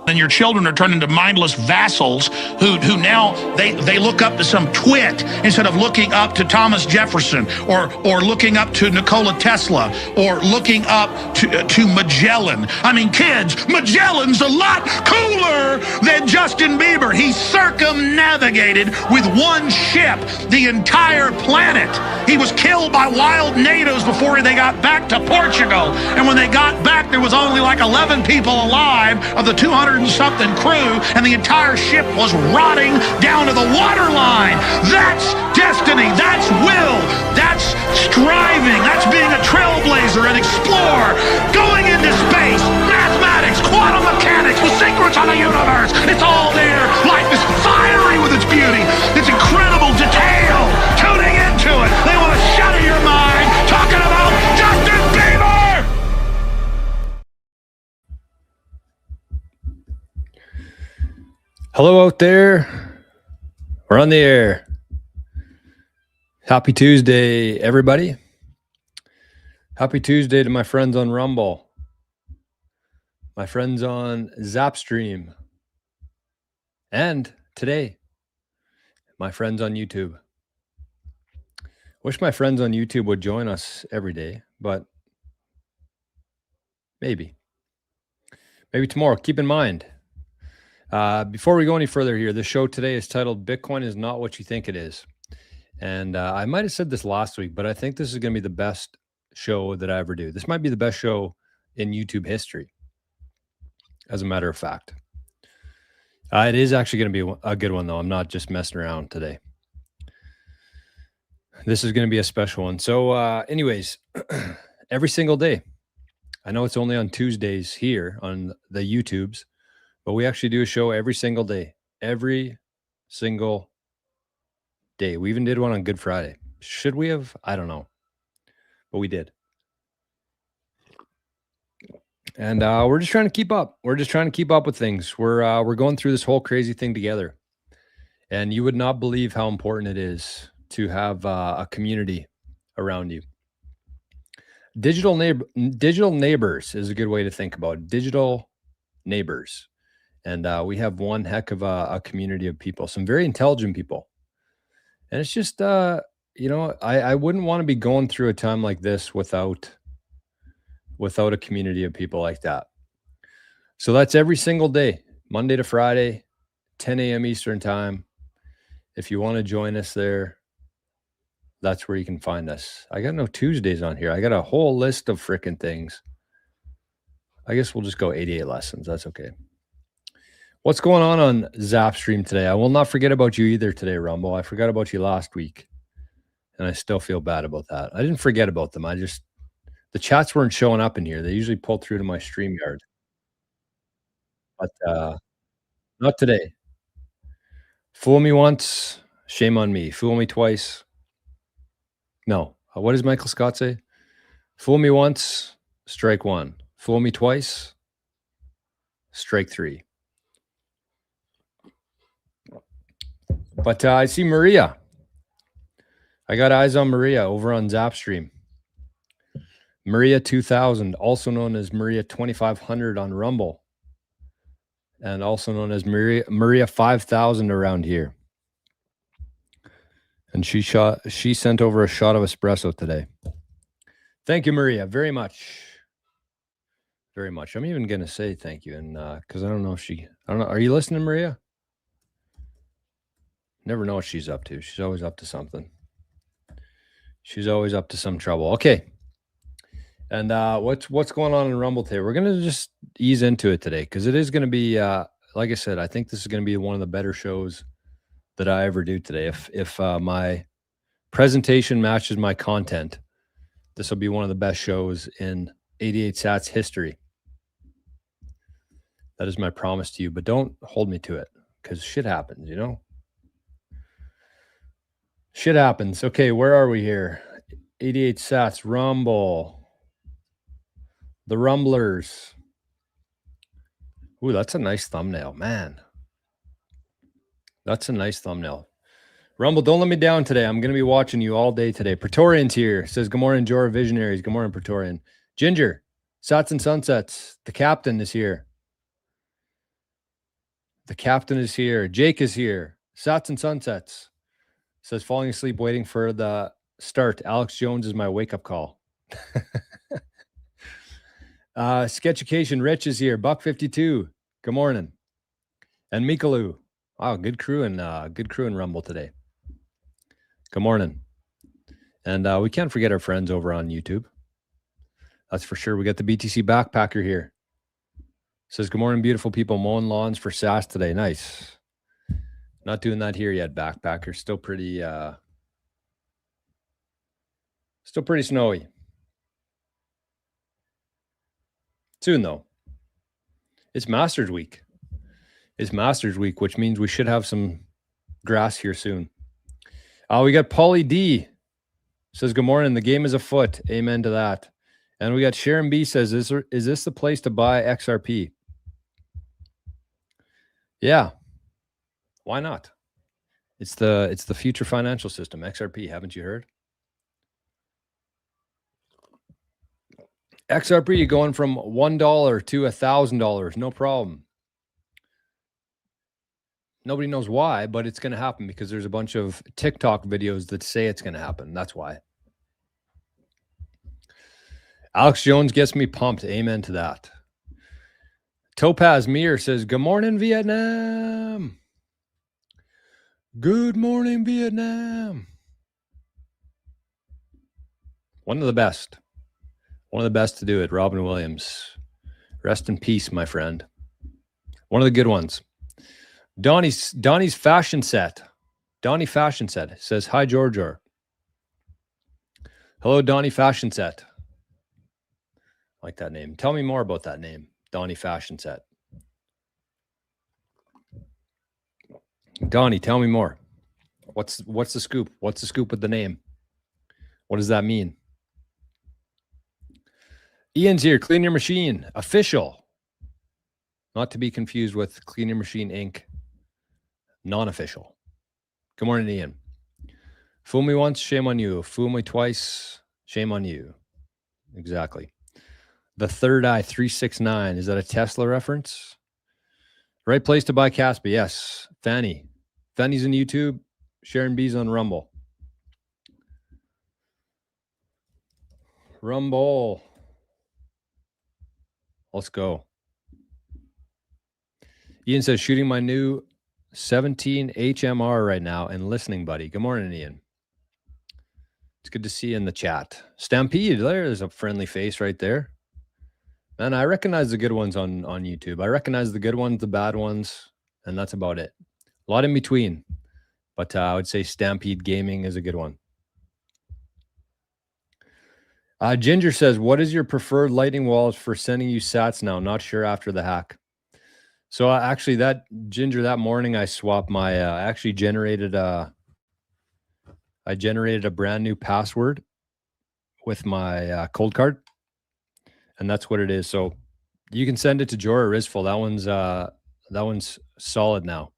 and your children are turned into mindless vassals who now they look up to some twit instead of looking up to Thomas Jefferson or looking up to Nikola Tesla or looking up to Magellan. I mean, kids, Magellan's a lot cooler than Justin Bieber. He circumnavigated with one ship the entire planet. He was killed by wild natives before they got back to Portugal. And when they got back, there was only like 11 people alive of the 200 and something crew, and the entire ship was rotting down to the waterline. That's destiny. That's will. That's striving. That's being a trailblazer and explorer. Going into space, mathematics, quantum mechanics, the secrets of the universe. It's all there. Life is fiery with its beauty. It's incredible detail. Tuning into it. They want to shatter your mind talking about Justin Bieber. Hello out there. We're on the air. Happy Tuesday, everybody. Happy Tuesday to my friends on Rumble, my friends on Zapstream, and today, my friends on YouTube. Wish my friends on YouTube would join us every day, but maybe tomorrow. Keep in mind, before we go any further here, the show today is titled Bitcoin is Not What You Think It Is. And I might have said this last week, but I think this is going to be the best show that I ever do. This might be the best show in YouTube history, as a matter of fact. It is actually going to be a good one, though. I'm not just messing around today. This is going to be a special one. So anyways, every single day, I know it's only on Tuesdays here on the YouTubes, but we actually do a show every single day. Every single day. We even did one on Good Friday. Should we have? I don't know. But we did. And we're just trying to keep up. We're just trying to keep up with things. We're going through this whole crazy thing together. And you would not believe how important it is to have a community around you. Digital neighbors is a good way to think about it. Digital neighbors. And we have one heck of a community of people, some very intelligent people. And it's just, I wouldn't want to be going through a time like this without a community of people like that. So that's every single day, Monday to Friday, 10 a.m. Eastern time. If you want to join us there, that's where you can find us. I got no Tuesdays on here. I got a whole list of freaking things. I guess we'll just go 88 lessons. That's okay. What's going on Zapstream today? I will not forget about you either today, Rumble. I forgot about you last week, and I still feel bad about that. I didn't forget about them. The chats weren't showing up in here. They usually pull through to my StreamYard. But not today. Fool me once, shame on me. Fool me twice. No. What does Michael Scott say? Fool me once, strike one. Fool me twice, strike three. But I see Maria. I got eyes on Maria over on Zapstream. Maria 2000, also known as Maria 2500 on Rumble. And also known as Maria 5000 around here. And she sent over a shot of espresso today. Thank you, Maria, very much. Very much. I'm even going to say thank you. And because I don't know. Are you listening, Maria? Never know what she's up to. She's always up to something. She's always up to some trouble. Okay. And what's going on in Rumble today? We're going to just ease into it today because it is going to be, like I said, I think this is going to be one of the better shows that I ever do today. If my presentation matches my content, this will be one of the best shows in 88 Sats history. That is my promise to you, but don't hold me to it because shit happens, you know? Shit happens. Okay, where are we here? 88 Sats, Rumble. The Rumblers. Ooh, that's a nice thumbnail, man. That's a nice thumbnail. Rumble, don't let me down today. I'm going to be watching you all day today. Praetorian's here. Says, good morning, Jora Visionaries. Good morning, Praetorian. Ginger, Sats and Sunsets. The captain is here. The captain is here. Jake is here. Sats and Sunsets says falling asleep waiting for the start. Alex Jones is my wake-up call. Sketchucation Rich is here. Buck 52. Good morning. And Mikaloo. Wow, good crew in Rumble today. Good morning. And we can't forget our friends over on YouTube. That's for sure. We got the BTC backpacker here. Says, good morning, beautiful people. Mowing lawns for SAS today. Nice. Not doing that here yet, backpacker. Still pretty snowy. Soon, though. It's Masters Week. It's Masters Week, which means we should have some grass here soon. We got Paulie D. Says, good morning. The game is afoot. Amen to that. And we got Sharon B. Says, is this the place to buy XRP? Yeah. Why not? It's the future financial system, XRP. Haven't you heard? XRP going from $1 to $1,000. No problem. Nobody knows why, but it's going to happen because there's a bunch of TikTok videos that say it's going to happen. That's why. Alex Jones gets me pumped. Amen to that. Topaz Mir says, good morning, Vietnam. Good morning, Vietnam. One of the best. One of the best to do it, Robin Williams. Rest in peace, my friend. One of the good ones. Donnie's Fashion Set. Donnie Fashion Set says, hi, Georgia. Hello, Donnie Fashion Set. I like that name. Tell me more about that name, Donnie Fashion Set. Donnie, tell me more. What's the scoop? What's the scoop with the name? What does that mean? Ian's here. Clean Your Machine. Official. Not to be confused with Clean Your Machine Inc. Non-official. Good morning, Ian. Fool me once, shame on you. Fool me twice, shame on you. Exactly. The Third Eye 369. Is that a Tesla reference? Right place to buy Caspi. Yes. Fanny. Fanny's on YouTube. Sharon B's on Rumble. Rumble. Let's go. Ian says, shooting my new 17 HMR right now and listening, buddy. Good morning, Ian. It's good to see you in the chat. Stampede, there's a friendly face right there. Man, I recognize the good ones on YouTube. I recognize the good ones, the bad ones, and that's about it. A lot in between. But I would say Stampede Gaming is a good one. Ginger says, what is your preferred lightning wallet for sending you sats now? Not sure after the hack. So actually that morning I swapped my, I actually generated a brand new password with my cold card. And that's what it is. So you can send it to Jorah Rizful. That one's solid now.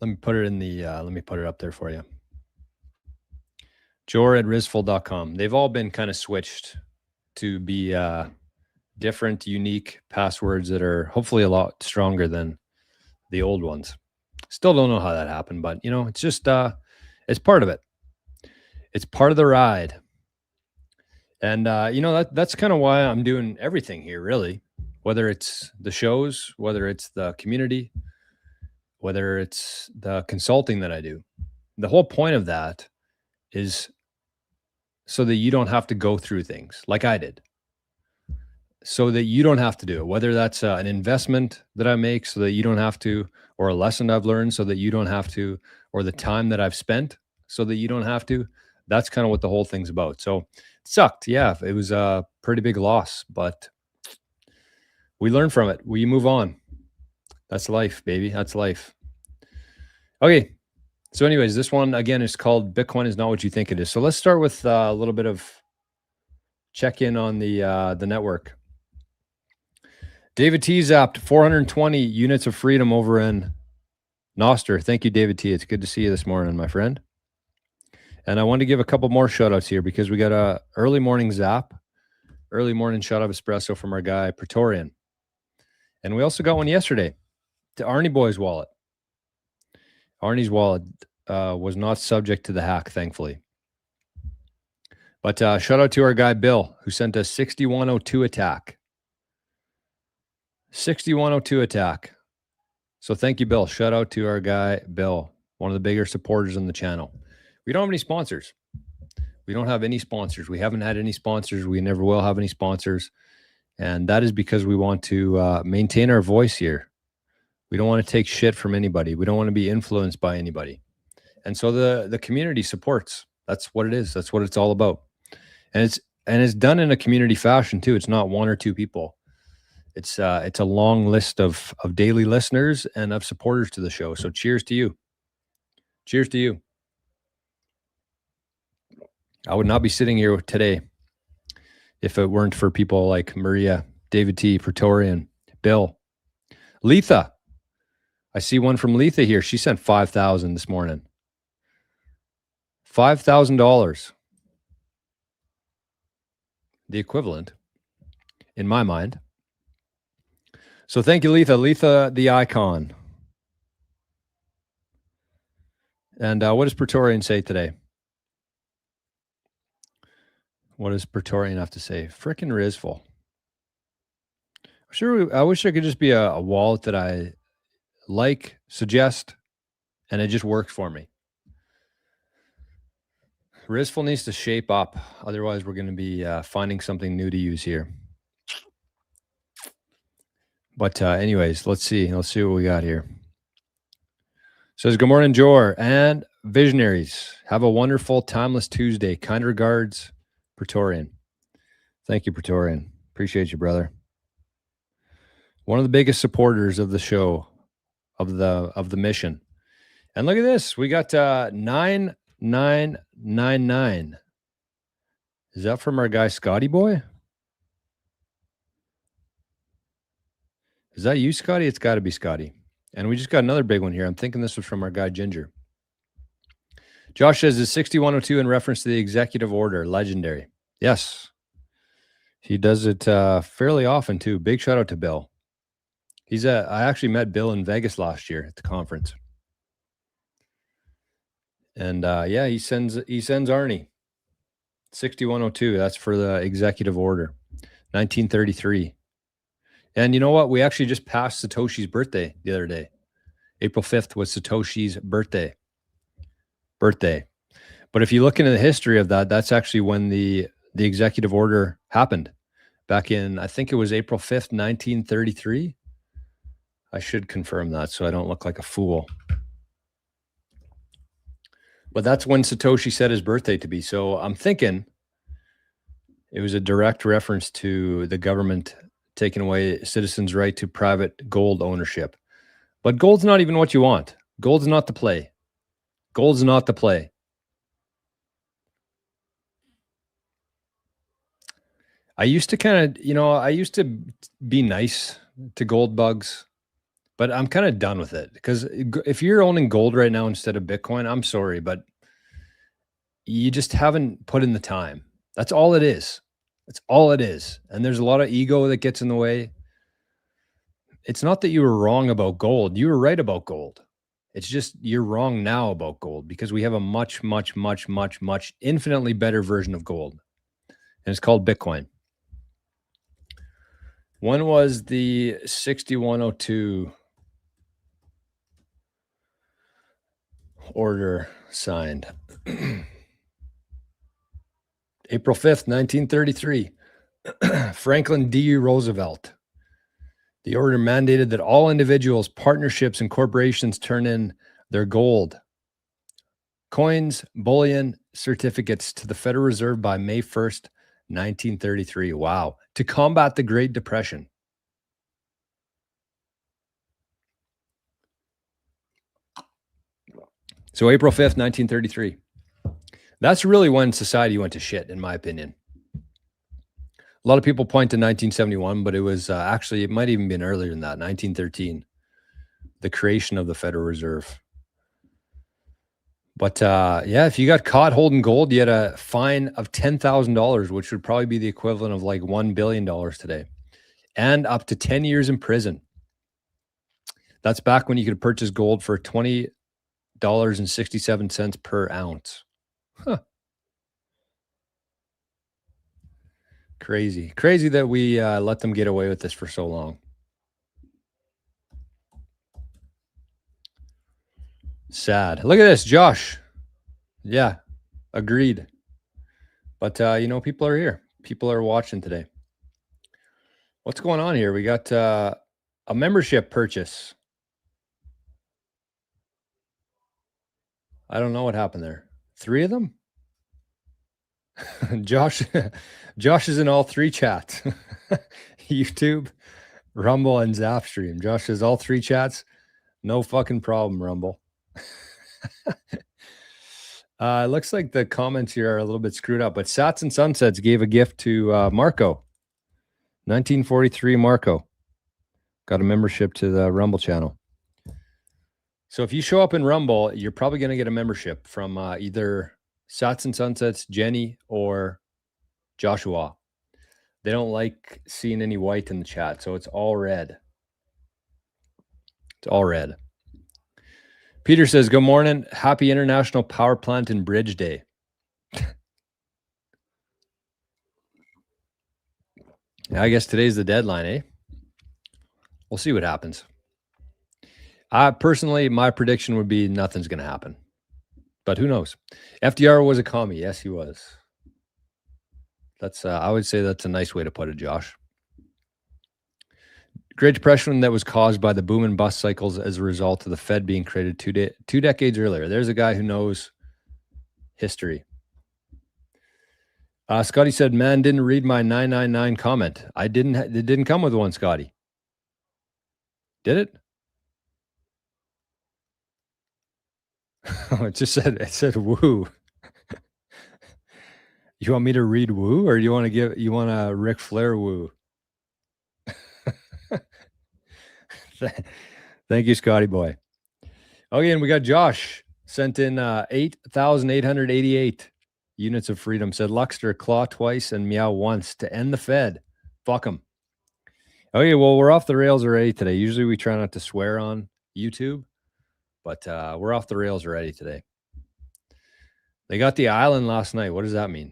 Let me put it in the, let me put it up there for you. Jorah@rizful.com. They've all been kind of switched to be different, unique passwords that are hopefully a lot stronger than the old ones. Still don't know how that happened, but you know, it's just it's part of it. It's part of the ride. And you know, that's kind of why I'm doing everything here, really. Whether it's the shows, whether it's the community, whether it's the consulting that I do. The whole point of that is so that you don't have to go through things like I did. So that you don't have to do it, whether that's an investment that I make so that you don't have to, or a lesson I've learned so that you don't have to, or the time that I've spent so that you don't have to. That's kind of what the whole thing's about. So it sucked. Yeah, it was a pretty big loss, but we learn from it. We move on. That's life, baby. That's life. Okay. So anyways, this one, again, is called Bitcoin is Not What You Think It Is. So let's start with a little bit of check-in on the network. David T zapped 420 units of freedom over in Noster. Thank you, David T. It's good to see you this morning, my friend. And I want to give a couple more shout-outs here because we got a early morning zap, early morning shot of espresso from our guy, Praetorian. And we also got one yesterday. to Arnie Boy's wallet. Arnie's wallet was not subject to the hack, thankfully. But shout out to our guy Bill, who sent a 6102 attack. 6102 attack. So thank you, Bill. Shout out to our guy Bill, one of the bigger supporters on the channel. We don't have any sponsors. We don't have any sponsors. We haven't had any sponsors. We never will have any sponsors. And that is because we want to maintain our voice here. We don't want to take shit from anybody. We don't want to be influenced by anybody. And so the community supports. That's what it is. That's what it's all about. And it's done in a community fashion too. It's not one or two people. It's a long list of daily listeners and of supporters to the show. So cheers to you. Cheers to you. I would not be sitting here today if it weren't for people like Maria, David T, Praetorian, Bill, Letha. I see one from Letha here. She sent $5,000 this morning. $5,000. The equivalent, in my mind. So thank you, Letha. Letha, the icon. And what does Praetorian say today? What does Praetorian have to say? Frickin' Rizful. I wish there could just be a wallet that I like, suggest, and it just works for me. Rizful needs to shape up. Otherwise, we're going to be finding something new to use here. But anyways, let's see. Let's see what we got here. Says, good morning, Jor and Visionaries. Have a wonderful, timeless Tuesday. Kind regards, Praetorian. Thank you, Praetorian. Appreciate you, brother. One of the biggest supporters of the show, of the mission. And look at this. We got 9999. Is that from our guy Scotty Boy? Is that you, Scotty? It's got to be Scotty. And we just got another big one here. I'm thinking this was from our guy Ginger. Josh says, is 6102 in reference to the executive order? Legendary. Yes. He does it fairly often, too. Big shout out to Bill. I actually met Bill in Vegas last year at the conference. And yeah, he sends Arnie. 6102. That's for the executive order. 1933. And you know what? We actually just passed Satoshi's birthday the other day. April 5th was Satoshi's birthday. But if you look into the history of that, that's actually when the executive order happened. Back in, I think it was April 5th, 1933. I should confirm that so I don't look like a fool. But that's when Satoshi set his birthday to be. So I'm thinking it was a direct reference to the government taking away citizens' right to private gold ownership. But gold's not even what you want. Gold's not the play. Gold's not the play. I used to be nice to gold bugs, but I'm kind of done with it. Because if you're owning gold right now instead of Bitcoin, I'm sorry, but you just haven't put in the time. That's all it is. That's all it is. And there's a lot of ego that gets in the way. It's not that you were wrong about gold. You were right about gold. It's just you're wrong now about gold because we have a much, much, much, much, much infinitely better version of gold. And it's called Bitcoin. When was the 6102 order signed? April 5th, 1933. Franklin D. Roosevelt. The order mandated that all individuals, partnerships, and corporations turn in their gold, coins, bullion, certificates to the Federal Reserve by May 1st, 1933. Wow. To combat the Great Depression. So April 5th, 1933. That's really when society went to shit, in my opinion. A lot of people point to 1971, but it was actually, it might even been earlier than that, 1913, the creation of the Federal Reserve. But yeah, if you got caught holding gold, you had a fine of $10,000, which would probably be the equivalent of like $1 billion today, and up to 10 years in prison. That's back when you could purchase gold for $20.67 per ounce. Huh. Crazy. Crazy that we let them get away with this for so long. Sad. Look at this, Josh. Yeah, agreed. But, people are here. People are watching today. What's going on here? We got a membership purchase. I don't know what happened there. 3 of them? Josh is in all 3 chats. YouTube, Rumble, and Zapstream. Josh says all 3 chats. No fucking problem, Rumble. It looks like the comments here are a little bit screwed up, but Sats and Sunsets gave a gift to Marco. 1943 Marco got a membership to the Rumble channel. So if you show up in Rumble, you're probably going to get a membership from either Sats and Sunsets, Jenny, or Joshua. They don't like seeing any white in the chat, so it's all red. It's all red. Peter says, good morning. Happy International Power Plant and Bridge Day. I guess today's the deadline, eh? We'll see what happens. Personally, my prediction would be nothing's going to happen. But who knows? FDR was a commie. Yes, he was. That's I would say that's a nice way to put it, Josh. Great Depression that was caused by the boom and bust cycles as a result of the Fed being created 2 decades earlier. There's a guy who knows history. Scotty said, man, didn't read my 999 comment. It didn't come with one, Scotty. Did it? It said woo. You want me to read woo, or you want a Ric Flair woo? Thank you, Scotty boy. Okay, and we got Josh sent in 8,888 units of freedom. Said Luxter, claw twice and meow once to end the Fed. Fuck them. Okay, well, we're off the rails already today. Usually we try not to swear on YouTube, but we're off the rails already today. They got the island last night. What does that mean?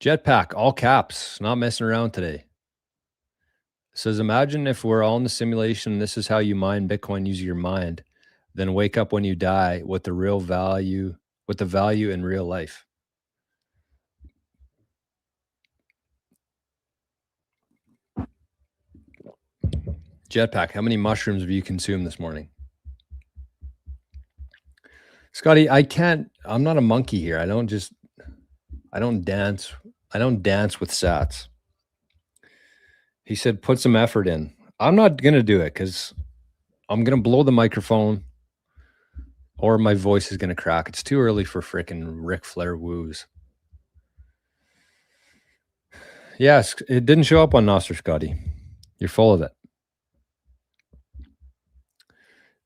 Jetpack, all caps, not messing around today. Says, imagine if we're all in the simulation and this is how you mine Bitcoin using your mind, then wake up when you die with the value in real life. Jetpack, how many mushrooms have you consumed this morning? Scotty, I'm not a monkey here. I don't dance with sats. He said, put some effort in. I'm not going to do it because I'm going to blow the microphone or my voice is going to crack. It's too early for frickin' Ric Flair woos. Yes, it didn't show up on Nostr, Scotty. You're full of it.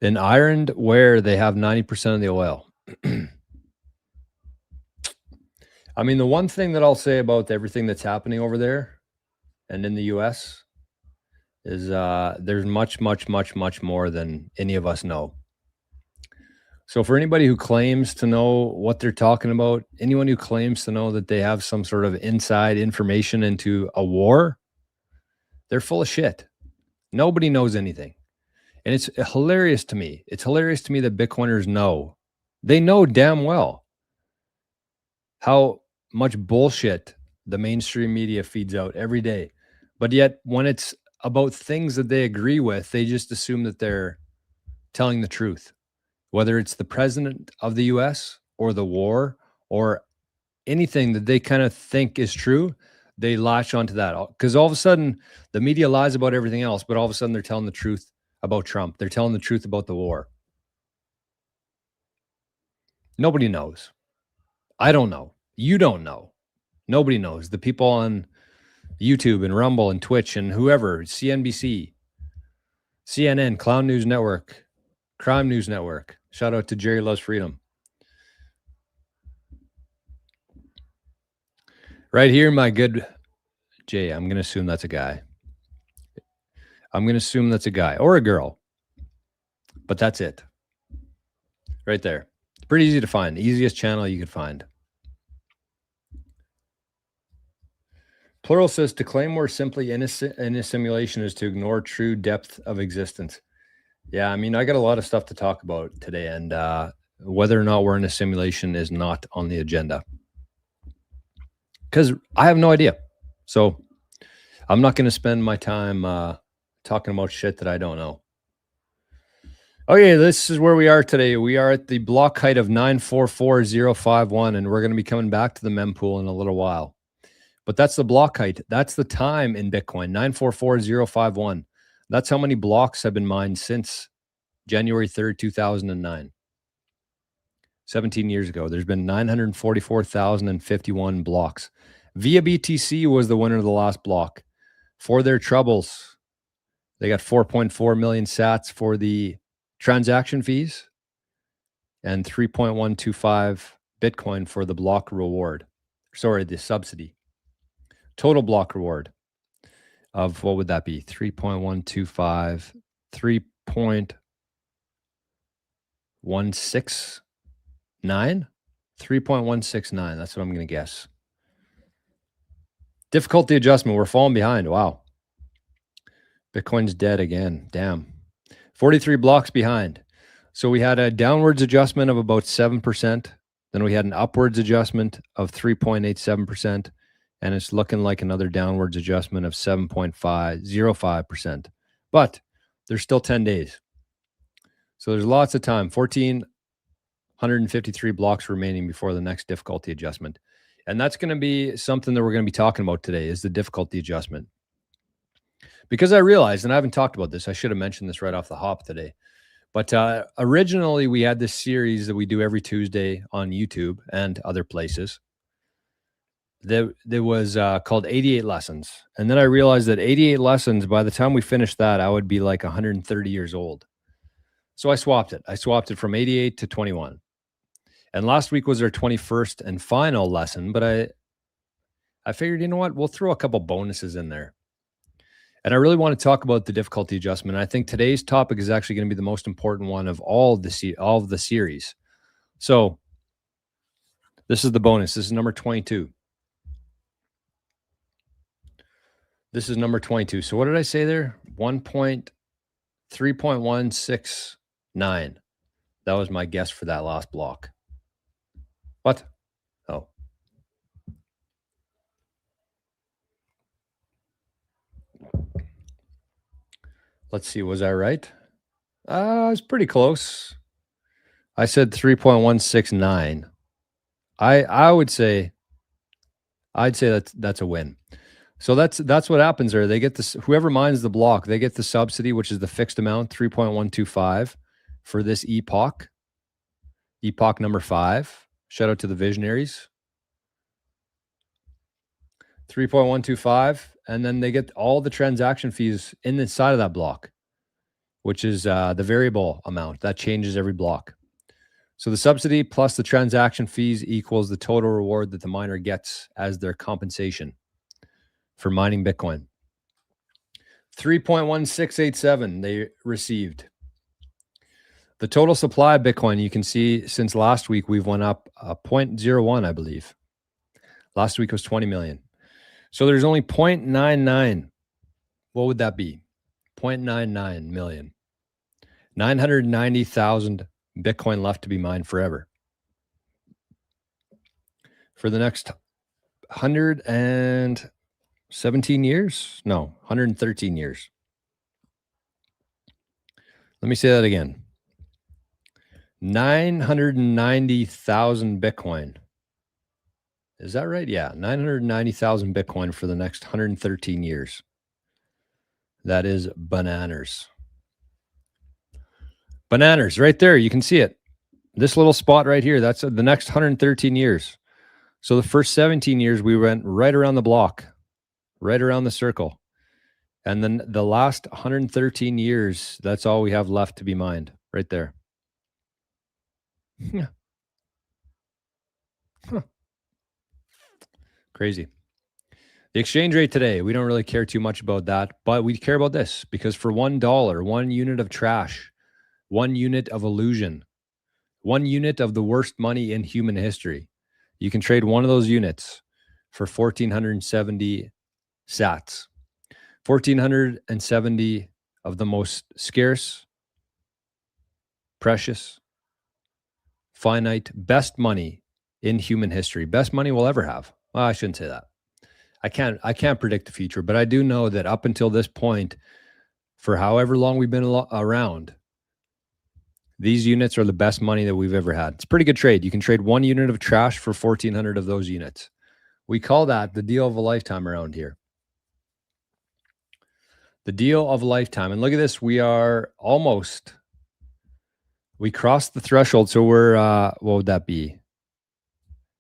In Ireland, where they have 90% of the oil. I mean, the one thing that I'll say about everything that's happening over there and in the US is there's much, much, much, much more than any of us know. So for anybody who claims to know what they're talking about, anyone who claims to know that they have some sort of inside information into a war, they're full of shit. Nobody knows anything. And it's hilarious to me. It's hilarious to me that Bitcoiners know. They know damn well how much bullshit the mainstream media feeds out every day. But yet when it's about things that they agree with, they just assume that they're telling the truth. Whether it's the president of the US or the war or anything that they kind of think is true, they latch onto that. Because all of a sudden, the media lies about everything else, but all of a sudden they're telling the truth about Trump. They're telling the truth about the war. Nobody knows. I don't know. You don't know. Nobody knows. The people on YouTube and Rumble and Twitch and whoever, CNBC, CNN, Clown News Network, Crime News Network. Shout out to Jerry Loves Freedom. Right here, my good Jay. I'm going to assume that's a guy. I'm going to assume that's a guy or a girl, but that's it. Right there. It's pretty easy to find. The easiest channel you could find. Plural says to claim more simply in a simulation is to ignore true depth of existence. Yeah, I mean, I got a lot of stuff to talk about today, and whether or not we're in a simulation is not on the agenda because I have no idea. So I'm not going to spend my time talking about shit that I don't know. Okay, this is where we are today. We are at the block height of 944051, and we're going to be coming back to the mempool in a little while. But that's the block height. That's the time in Bitcoin, 944051. That's how many blocks have been mined since January 3rd, 2009. 17 years ago. There's been 944,051 blocks. Via BTC was the winner of the last block. For their troubles, they got 4.4 million sats for the transaction fees and 3.125 Bitcoin for the block reward. Sorry, the subsidy. Total block reward of, what would that be? 3.125, 3.169? 3.169. That's what I'm going to guess. Difficulty adjustment. We're falling behind. Wow. Bitcoin's dead again. Damn. 43 blocks behind. So we had a downwards adjustment of about 7%. Then we had an upwards adjustment of 3.87%. And it's looking like another downwards adjustment of 7.505%. But there's still 10 days. So there's lots of time. 1,453 blocks remaining before the next difficulty adjustment. And that's going to be something that we're going to be talking about today is the difficulty adjustment. Because I realized, and I haven't talked about this, I should have mentioned this right off the hop today. But originally we had this series that we do every Tuesday on YouTube and other places. There was called 88 Lessons. And then I realized that 88 lessons, by the time we finished that, I would be like 130 years old. So I swapped it. I swapped it from 88 to 21. And last week was our 21st and final lesson. But I figured, you know what? We'll throw a couple bonuses in there. And I really want to talk about the difficulty adjustment. I think today's topic is actually going to be the most important one of all of the series. So this is the bonus. This is number 22. This is number 22. So what did I say there? 3.169. That was my guess for that last block. What? Oh. Let's see. Was I right? It's pretty close. I said 3.169. I'd say that's a win. So that's what happens there. They get this, whoever mines the block, they get the subsidy, which is the fixed amount, 3.125 for this epoch number 5. Shout out to the visionaries. 3.125, and then they get all the transaction fees inside of that block, which is the variable amount that changes every block. So the subsidy plus the transaction fees equals the total reward that the miner gets as their compensation for mining Bitcoin. 3.1687 they received. The total supply of Bitcoin, you can see since last week, we've went up 0.01, I believe. Last week was 20 million. So there's only 0.99. What would that be? 0.99 million. 990,000 Bitcoin left to be mined forever. For the next 117 years? No, 113 years. Let me say that again. 990,000 Bitcoin. Is that right? Yeah, 990,000 Bitcoin for the next 113 years. That is bananas. Bananas, right there. You can see it. This little spot right here, that's the next 113 years. So the first 17 years, we went right around the block, right around the circle. And then the last 113 years, that's all we have left to be mined, right there. Yeah. Huh. Crazy. The exchange rate today, we don't really care too much about that, but we care about this because for $1, 1 unit of trash, 1 unit of illusion, 1 unit of the worst money in human history, you can trade one of those units for 1,470 sats. 1,470 of the most scarce, precious, finite, best money in human history. Best money we'll ever have. Well, I shouldn't say that. I can't predict the future, but I do know that up until this point, for however long we've been around, these units are the best money that we've ever had. It's a pretty good trade. You can trade 1 unit of trash for 1,400 of those units. We call that the deal of a lifetime around here. The deal of a lifetime. And look at this. We crossed the threshold. So we're, what would that be?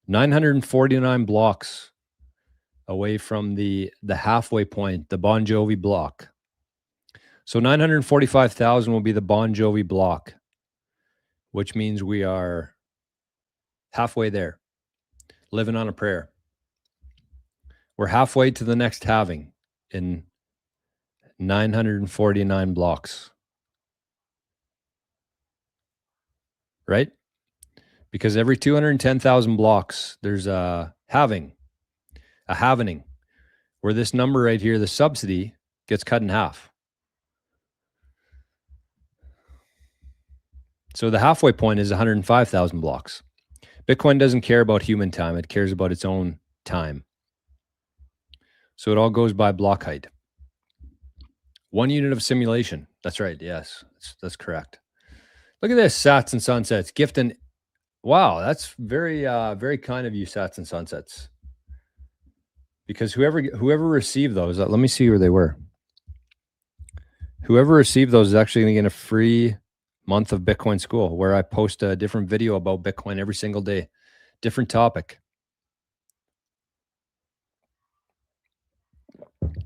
949 blocks away from the halfway point, the Bon Jovi block. So 945,000 will be the Bon Jovi block, which means we are halfway there, living on a prayer. We're halfway to the next halving in 949 blocks. Right? Because every 210,000 blocks, there's a halvening, where this number right here, the subsidy, gets cut in half. So the halfway point is 105,000 blocks. Bitcoin doesn't care about human time. It cares about its own time. So it all goes by block height. 1 unit of simulation. That's right. Yes, that's correct. Look at this, Sats and Sunsets. Gift and wow, that's very, very kind of you, Sats and Sunsets. Because whoever received those, let me see where they were. Whoever received those is actually going to get a free month of Bitcoin School, where I post a different video about Bitcoin every single day, different topic.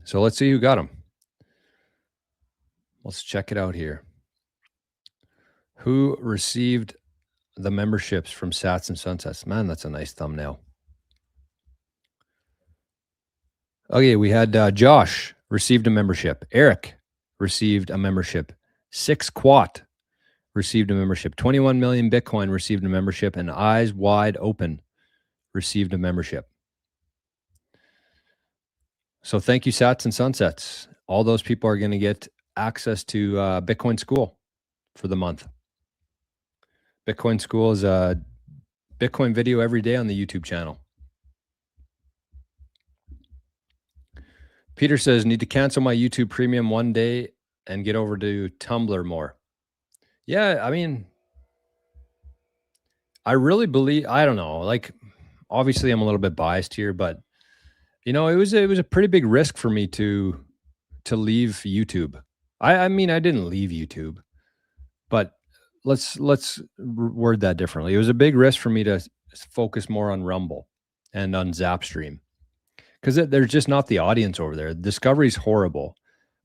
So let's see who got them. Let's check it out here. Who received the memberships from Sats and Sunsets? Man, that's a nice thumbnail. Okay, we had Josh received a membership. Eric received a membership. 6Quat received a membership. 21 million Bitcoin received a membership. And Eyes Wide Open received a membership. So thank you, Sats and Sunsets. All those people are going to get access to Bitcoin School for the month. Bitcoin School is a Bitcoin video every day on the YouTube channel. Peter says, need to cancel my YouTube premium one day and get over to Tumblr more. Yeah, I mean, I really believe, I don't know, like, obviously I'm a little bit biased here, but you know, it was a pretty big risk for me to leave YouTube. I mean, I didn't leave YouTube, but let's word that differently. It was a big risk for me to focus more on Rumble and on Zapstream, because there's just not the audience over there. Discovery's horrible.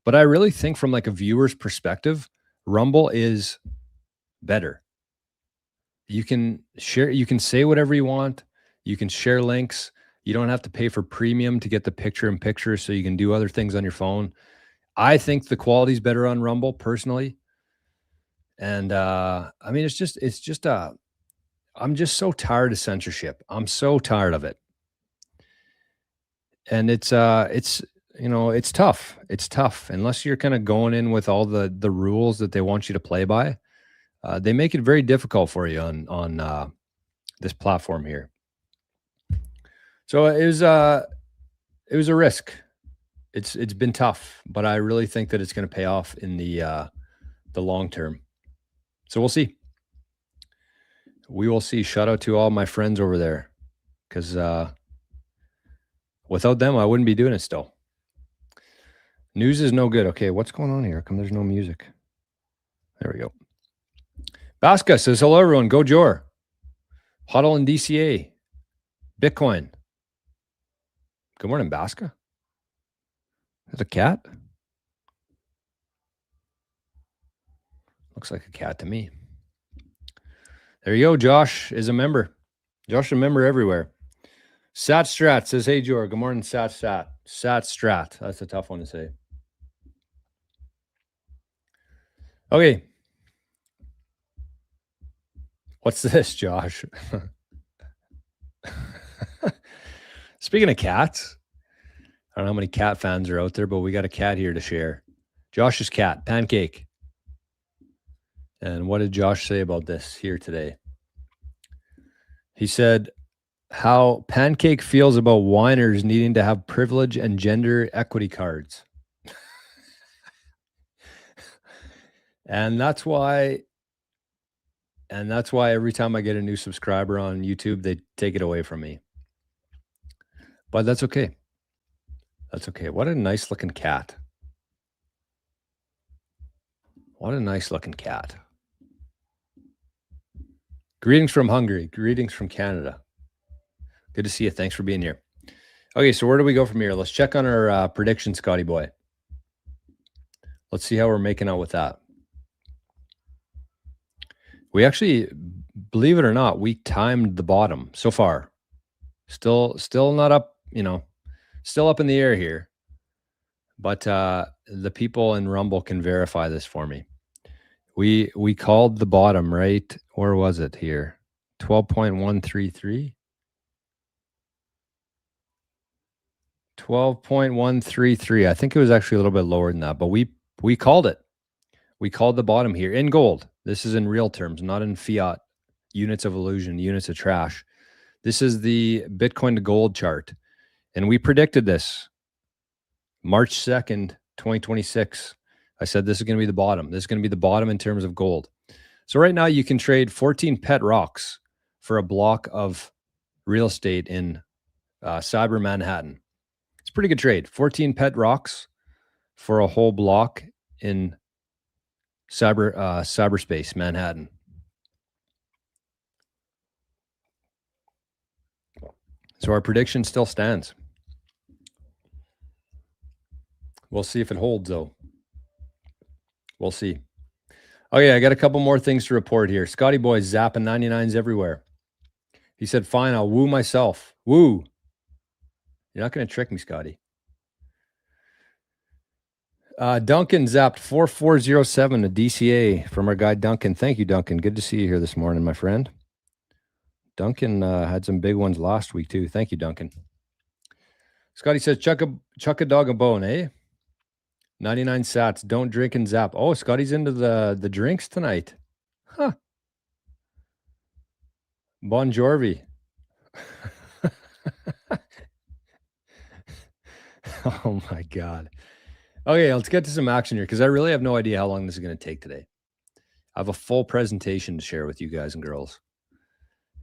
But I really think from like a viewer's perspective, Rumble is better. You can share, you can say whatever you want. You can share links. You don't have to pay for premium to get the picture-in-picture, so you can do other things on your phone. I think the quality's better on Rumble personally. And I mean, I'm just so tired of censorship. I'm so tired of it. And it's you know, it's tough. It's tough unless you're kind of going in with all the rules that they want you to play by. They make it very difficult for you on this platform here. So it was a risk. It's been tough, but I really think that it's going to pay off in the long term. So we'll see. We will see. Shout out to all my friends over there, because without them, I wouldn't be doing it still. News is no good. Okay, what's going on here? How come there's no music? There we go. Baska says, hello, everyone. Go Jor. Huddle and DCA. Bitcoin. Good morning, Baska. Is that a cat? Looks like a cat to me. There you go. Josh is a member. Josh is a member everywhere. Sat Strat says, hey, Jor. Good morning, Sat Stat. Sat strat. That's a tough one to say. Okay. What's this, Josh? Speaking of cats, I don't know how many cat fans are out there, but we got a cat here to share. Josh's cat, Pancake. And what did Josh say about this here today? He said how Pancake feels about whiners needing to have privilege and gender equity cards. And that's why every time I get a new subscriber on YouTube, they take it away from me. But that's okay. That's okay. What a nice looking cat. What a nice looking cat. Greetings from Hungary. Greetings from Canada. Good to see you. Thanks for being here. Okay, so where do we go from here? Let's check on our prediction, Scotty boy. Let's see how we're making out with that. We actually, believe it or not, we timed the bottom so far. Still not up, still up in the air here. But the people in Rumble can verify this for me. We called the bottom, right? Where was it here? 12.133. 12.133. I think it was actually a little bit lower than that, but we called it. We called the bottom here in gold. This is in real terms, not in fiat units of illusion, units of trash. This is the Bitcoin to gold chart. And we predicted this March 2nd, 2026. I said this is going to be the bottom. This is going to be the bottom in terms of gold. So right now you can trade 14 pet rocks for a block of real estate in Cyber Manhattan. It's a pretty good trade. 14 pet rocks for a whole block in cyberspace Manhattan. So our prediction still stands. We'll see if it holds, though. We'll see. Okay, I got a couple more things to report here. Scotty boy's zapping 99s everywhere. He said, fine, I'll woo myself. Woo. You're not going to trick me, Scotty. Duncan zapped 4407 to DCA from our guy Duncan. Thank you, Duncan. Good to see you here this morning, my friend. Duncan had some big ones last week, too. Thank you, Duncan. Scotty says, chuck a dog a bone, eh? 99 sats, don't drink and zap. Oh, Scotty's into the drinks tonight. Huh. Bon Jovi. Oh, my God. Okay, let's get to some action here because I really have no idea how long this is going to take today. I have a full presentation to share with you guys and girls.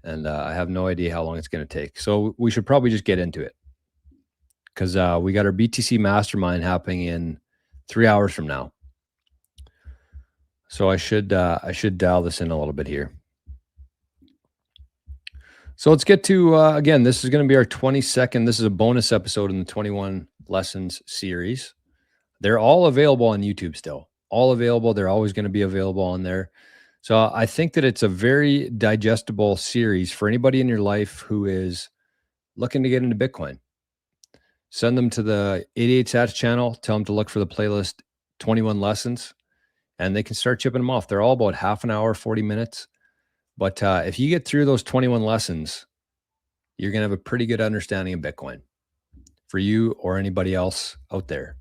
And I have no idea how long it's going to take. So we should probably just get into it because we got our BTC Mastermind happening in 3 hours from now. So I should dial this in a little bit here. So let's get to, again, this is going to be our 22nd. This is a bonus episode in the 21 Lessons series. They're all available on YouTube still. All available. They're always going to be available on there. So I think that it's a very digestible series for anybody in your life who is looking to get into Bitcoin. Send them to the 88 Sats channel. Tell them to look for the playlist 21 Lessons, and they can start chipping them off. They're all about half an hour, 40 minutes. But if you get through those 21 lessons, you're going to have a pretty good understanding of Bitcoin for you or anybody else out there.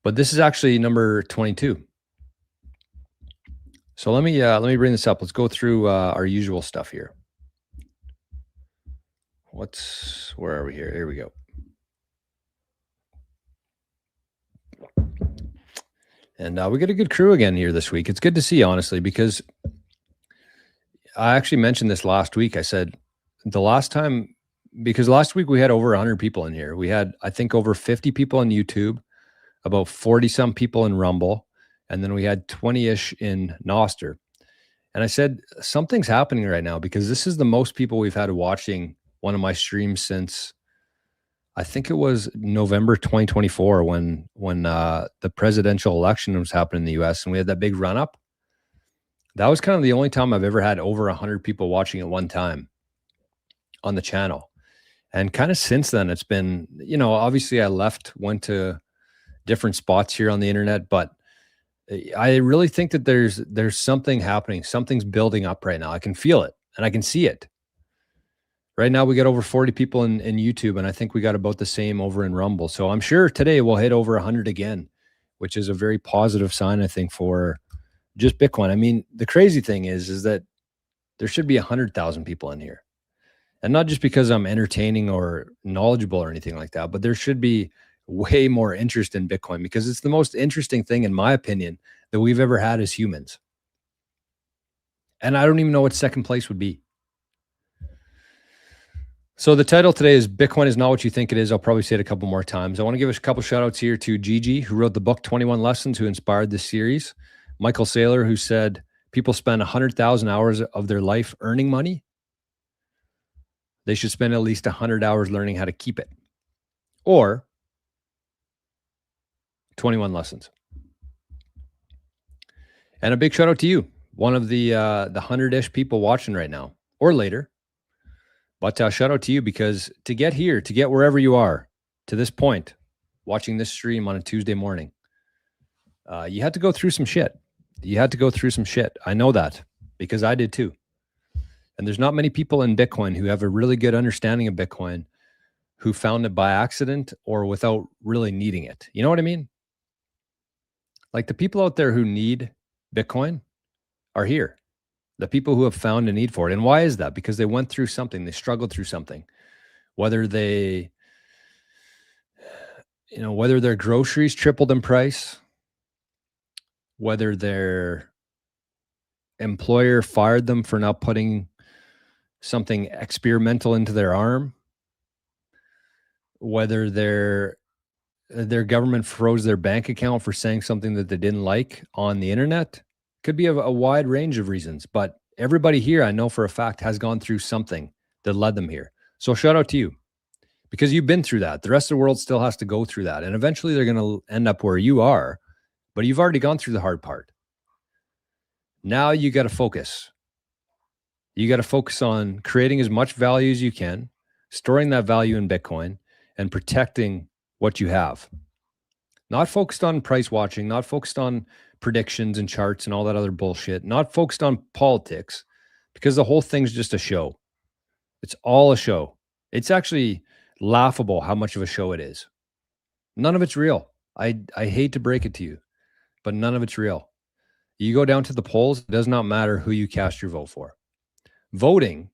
But this is actually number 22. So let me bring this up. Let's go through our usual stuff here. Where are we here? Here we go. And we got a good crew again here this week. It's good to see, honestly, because I actually mentioned this last week. I said because last week we had over 100 people in here. We had, I think, over 50 people on YouTube, about 40 some people in Rumble, and then we had 20-ish in Nostr. And I said, something's happening right now because this is the most people we've had watching one of my streams since, I think it was November 2024 when the presidential election was happening in the US and we had that big run up. That was kind of the only time I've ever had over 100 people watching at one time on the channel. And kind of since then, it's been, obviously I went to different spots here on the internet, but I really think that there's something happening. Something's building up right now. I can feel it and I can see it. Right now we got over 40 people in YouTube, and I think we got about the same over in Rumble. So I'm sure today we'll hit over 100 again, which is a very positive sign, I think, for just Bitcoin. I mean, the crazy thing is that there should be 100,000 people in here. And not just because I'm entertaining or knowledgeable or anything like that, but there should be way more interest in Bitcoin because it's the most interesting thing, in my opinion, that we've ever had as humans. And I don't even know what second place would be. So the title today is Bitcoin is Not What You Think It Is. I'll probably say it a couple more times. I want to give a couple shout outs here to Gigi, who wrote the book 21 Lessons, who inspired this series. Michael Saylor, who said people spend 100,000 hours of their life earning money. They should spend at least 100 hours learning how to keep it. Or 21 Lessons. And a big shout out to you, one of the 100-ish people watching right now or later. But shout out to you, because to get here, to get wherever you are, to this point, watching this stream on a Tuesday morning, you had to go through some shit. You had to go through some shit. I know that because I did too. And there's not many people in Bitcoin who have a really good understanding of Bitcoin who found it by accident or without really needing it. You know what I mean? Like the people out there who need Bitcoin are here. The people who have found a need for it. And why is that? Because they went through something. They struggled through something. Whether their groceries tripled in price, whether their employer fired them for not putting something experimental into their arm, whether their government froze their bank account for saying something that they didn't like on the internet. Could be a wide range of reasons, but everybody here, I know for a fact, has gone through something that led them here. So shout out to you, because you've been through that. The rest of the world still has to go through that. And eventually they're going to end up where you are, but you've already gone through the hard part. Now you got to focus. You got to focus on creating as much value as you can, storing that value in Bitcoin, and protecting what you have. Not focused on price watching, not focused on predictions and charts and all that other bullshit, not focused on politics, because the whole thing's just a show. It's all a show. It's actually laughable how much of a show it is. None of it's real. I hate to break it to you, but none of it's real. You go down to the polls, it does not matter who you cast your vote for. Voting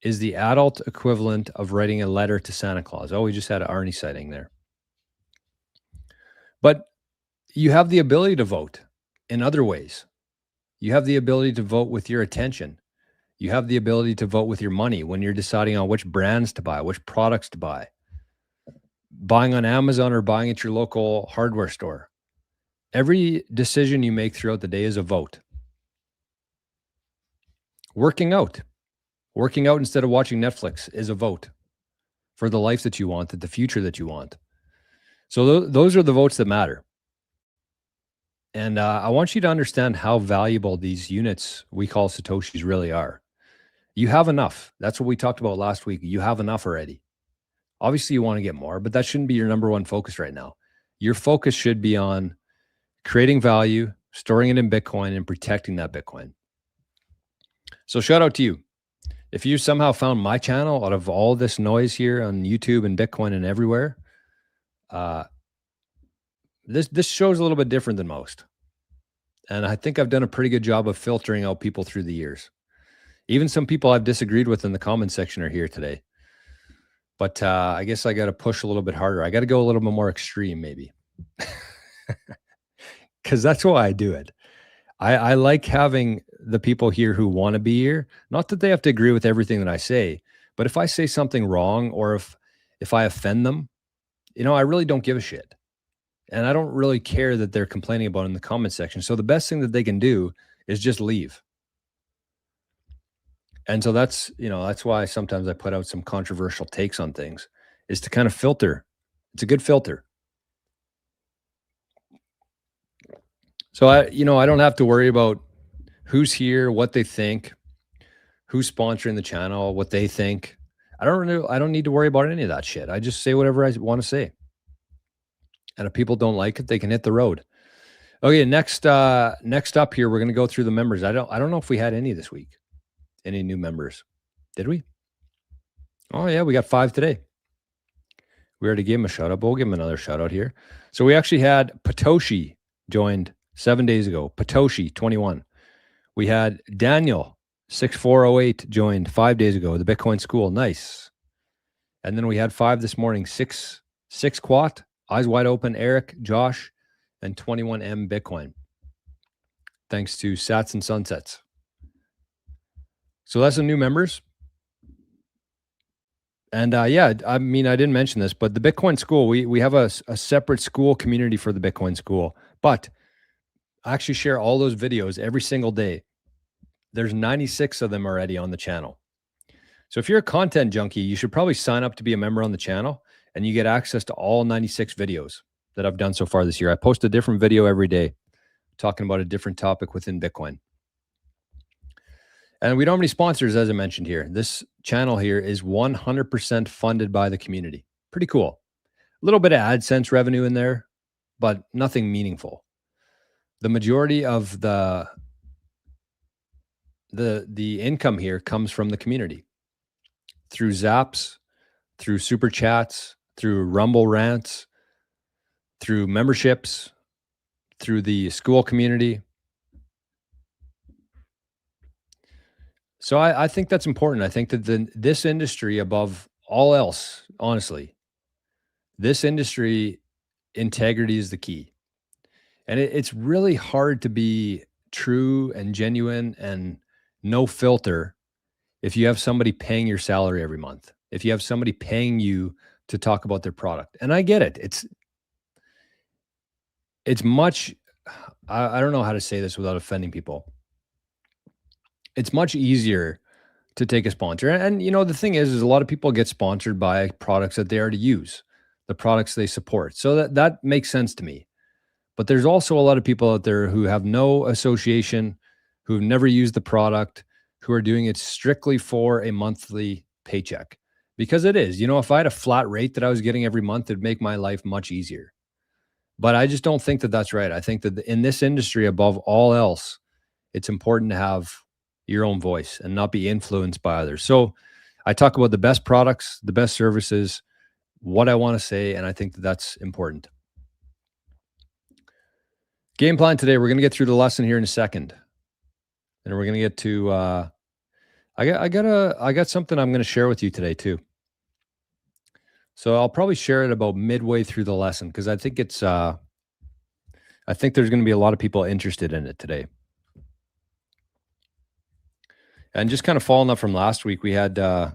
is the adult equivalent of writing a letter to Santa Claus. Oh, we just had an Arnie sighting there. But you have the ability to vote in other ways. You have the ability to vote with your attention. You have the ability to vote with your money when you're deciding on which brands to buy, which products to buy. Buying on Amazon or buying at your local hardware store. Every decision you make throughout the day is a vote. Working out instead of watching Netflix is a vote for the life that you want, the future that you want. So those are the votes that matter. And I want you to understand how valuable these units we call Satoshis really are. You have enough. That's what we talked about last week. You have enough already. Obviously, you want to get more, but that shouldn't be your number one focus right now. Your focus should be on creating value, storing it in Bitcoin, and protecting that Bitcoin. So shout out to you. If you somehow found my channel out of all this noise here on YouTube and Bitcoin and everywhere, this show's a little bit different than most. And I think I've done a pretty good job of filtering out people through the years. Even some people I've disagreed with in the comment section are here today. But I guess I got to push a little bit harder. I got to go a little bit more extreme maybe. Because that's why I do it. I like having the people here who want to be here. Not that they have to agree with everything that I say, but if I say something wrong or if I offend them, I really don't give a shit. And I don't really care that they're complaining about it in the comment section. So the best thing that they can do is just leave. And so that's why sometimes I put out some controversial takes on things, is to kind of filter. It's a good filter. So I don't have to worry about who's here, what they think, who's sponsoring the channel, what they think. I don't need to worry about any of that shit. I just say whatever I want to say. And if people don't like it, they can hit the road. Okay, next up here, we're going to go through the members. I don't know if we had any this week. Any new members? Did we? Oh yeah, we got 5 today. We already gave him a shout out, but we'll give him another shout out here. So we actually had Patoshi joined 7 days ago. Patoshi 21. We had Daniel 6408 joined 5 days ago. The Bitcoin School, nice. And then we had 5 this morning. Six Quat, Eyes Wide Open, Eric, Josh, and 21M Bitcoin. Thanks to Sats and Sunsets. So that's some new members. And yeah, I mean, I didn't mention this, but the Bitcoin School, we have a separate school community for the Bitcoin School, but I actually share all those videos every single day. There's 96 of them already on the channel. So if you're a content junkie, you should probably sign up to be a member on the channel, and you get access to all 96 videos that I've done so far this year. I post a different video every day talking about a different topic within Bitcoin. And we don't have any sponsors, as I mentioned here. This channel here is 100% funded by the community. Pretty cool. A little bit of AdSense revenue in there, but nothing meaningful. The majority of the income here comes from the community through Zaps, through Super Chats, through Rumble Rants, through memberships, through the school community. So I think that's important. I think that this industry, above all else, honestly, this industry, integrity is the key. And it's really hard to be true and genuine and no filter if you have somebody paying your salary every month, if you have somebody paying you to talk about their product. And I get it. It's much, I don't know how to say this without offending people. It's much easier to take a sponsor. And you know, the thing is a lot of people get sponsored by products that they already use, the products they support. So that makes sense to me. But there's also a lot of people out there who have no association, who've never used the product, who are doing it strictly for a monthly paycheck. Because it is, you know, if I had a flat rate that I was getting every month, it'd make my life much easier. But I just don't think that that's right. I think that in this industry, above all else, it's important to have your own voice and not be influenced by others. So I talk about the best products, the best services, what I want to say, and I think that that's important. Game plan today, we're going to get through the lesson here in a second. And we're going to get to, I got something I'm going to share with you today too. So I'll probably share it about midway through the lesson because I think I think there's going to be a lot of people interested in it today. And just kind of following up from last week, we had, I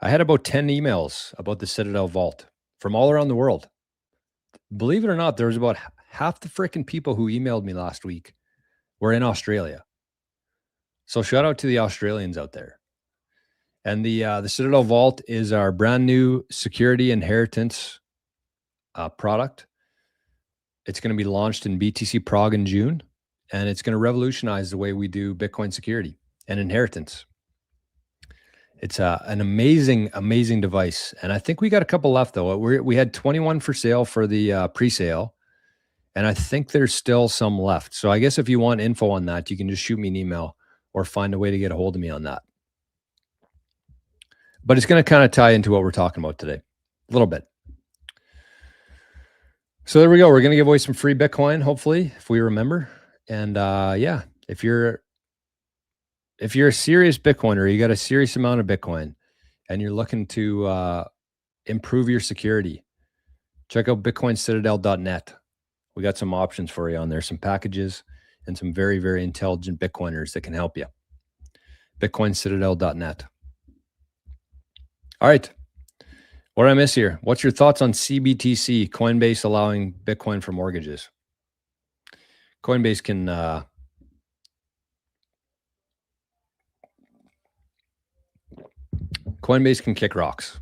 had about 10 emails about the Citadel Vault from all around the world. Believe it or not, there was about half the freaking people who emailed me last week were in Australia. So shout out to the Australians out there. And the Citadel Vault is our brand new security inheritance product. It's going to be launched in BTC Prague in June, and it's going to revolutionize the way we do Bitcoin security and inheritance. It's an amazing, amazing device. And I think we got a couple left though. We had 21 for sale for the pre-sale. And I think there's still some left. So I guess if you want info on that, you can just shoot me an email or find a way to get a hold of me on that. But it's going to kind of tie into what we're talking about today a little bit. So there we go. We're going to give away some free Bitcoin, hopefully, if we remember. And yeah, if you're a serious Bitcoiner, you got a serious amount of Bitcoin and you're looking to improve your security, check out bitcoincitadel.net. We got some options for you on there, some packages and some very, very intelligent Bitcoiners that can help you. bitcoincitadel.net. All right. What did I miss here? What's your thoughts on CBTC, Coinbase allowing Bitcoin for mortgages? Coinbase can kick rocks.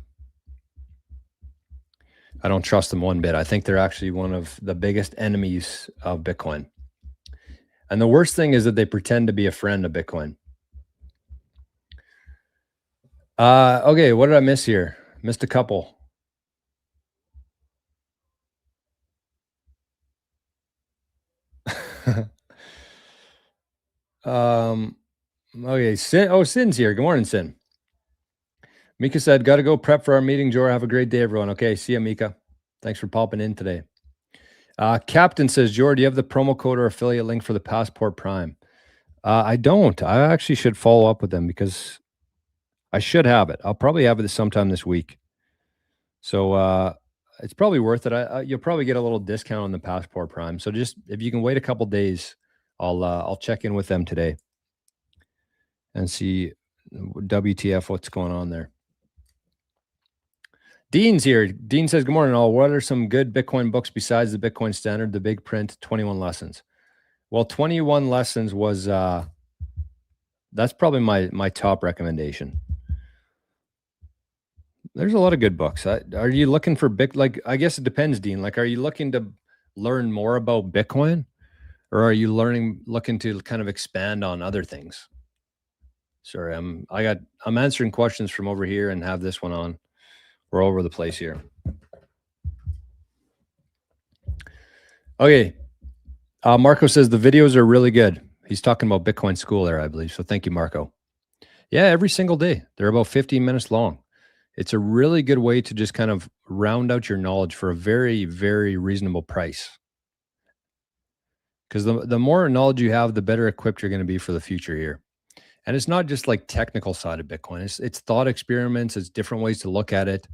I don't trust them one bit. I think they're actually one of the biggest enemies of Bitcoin. And the worst thing is that they pretend to be a friend of Bitcoin. Okay, what did I miss here? Missed a couple. Okay, Sin's here. Good morning, Sin. Mika said, "Got to go prep for our meeting, Jor. Have a great day, everyone." Okay, see ya, Mika. Thanks for popping in today. Captain says, "Jor, do you have the promo code or affiliate link for the Passport Prime?" I don't. I actually should follow up with them because I should have it. I'll probably have it sometime this week. So it's probably worth it. You'll probably get a little discount on the Passport Prime. So just if you can wait a couple days, I'll check in with them today and see WTF what's going on there. Dean's here. Dean says, "Good morning, all. What are some good Bitcoin books besides the Bitcoin Standard, the big print, 21 lessons?" Well, 21 lessons was that's probably my top recommendation. There's a lot of good books. Are you looking for I guess it depends, Dean. Like, are you looking to learn more about Bitcoin, or are you looking to kind of expand on other things? Sorry, I'm answering questions from over here and have this one on. We're all over the place here. Okay. Marco says the videos are really good. He's talking about Bitcoin School there, I believe. So thank you, Marco. Yeah, every single day. They're about 15 minutes long. It's a really good way to just kind of round out your knowledge for a very, very reasonable price. Because the more knowledge you have, the better equipped you're going to be for the future here. And it's not just like technical side of Bitcoin. It's thought experiments. It's different ways to look at it.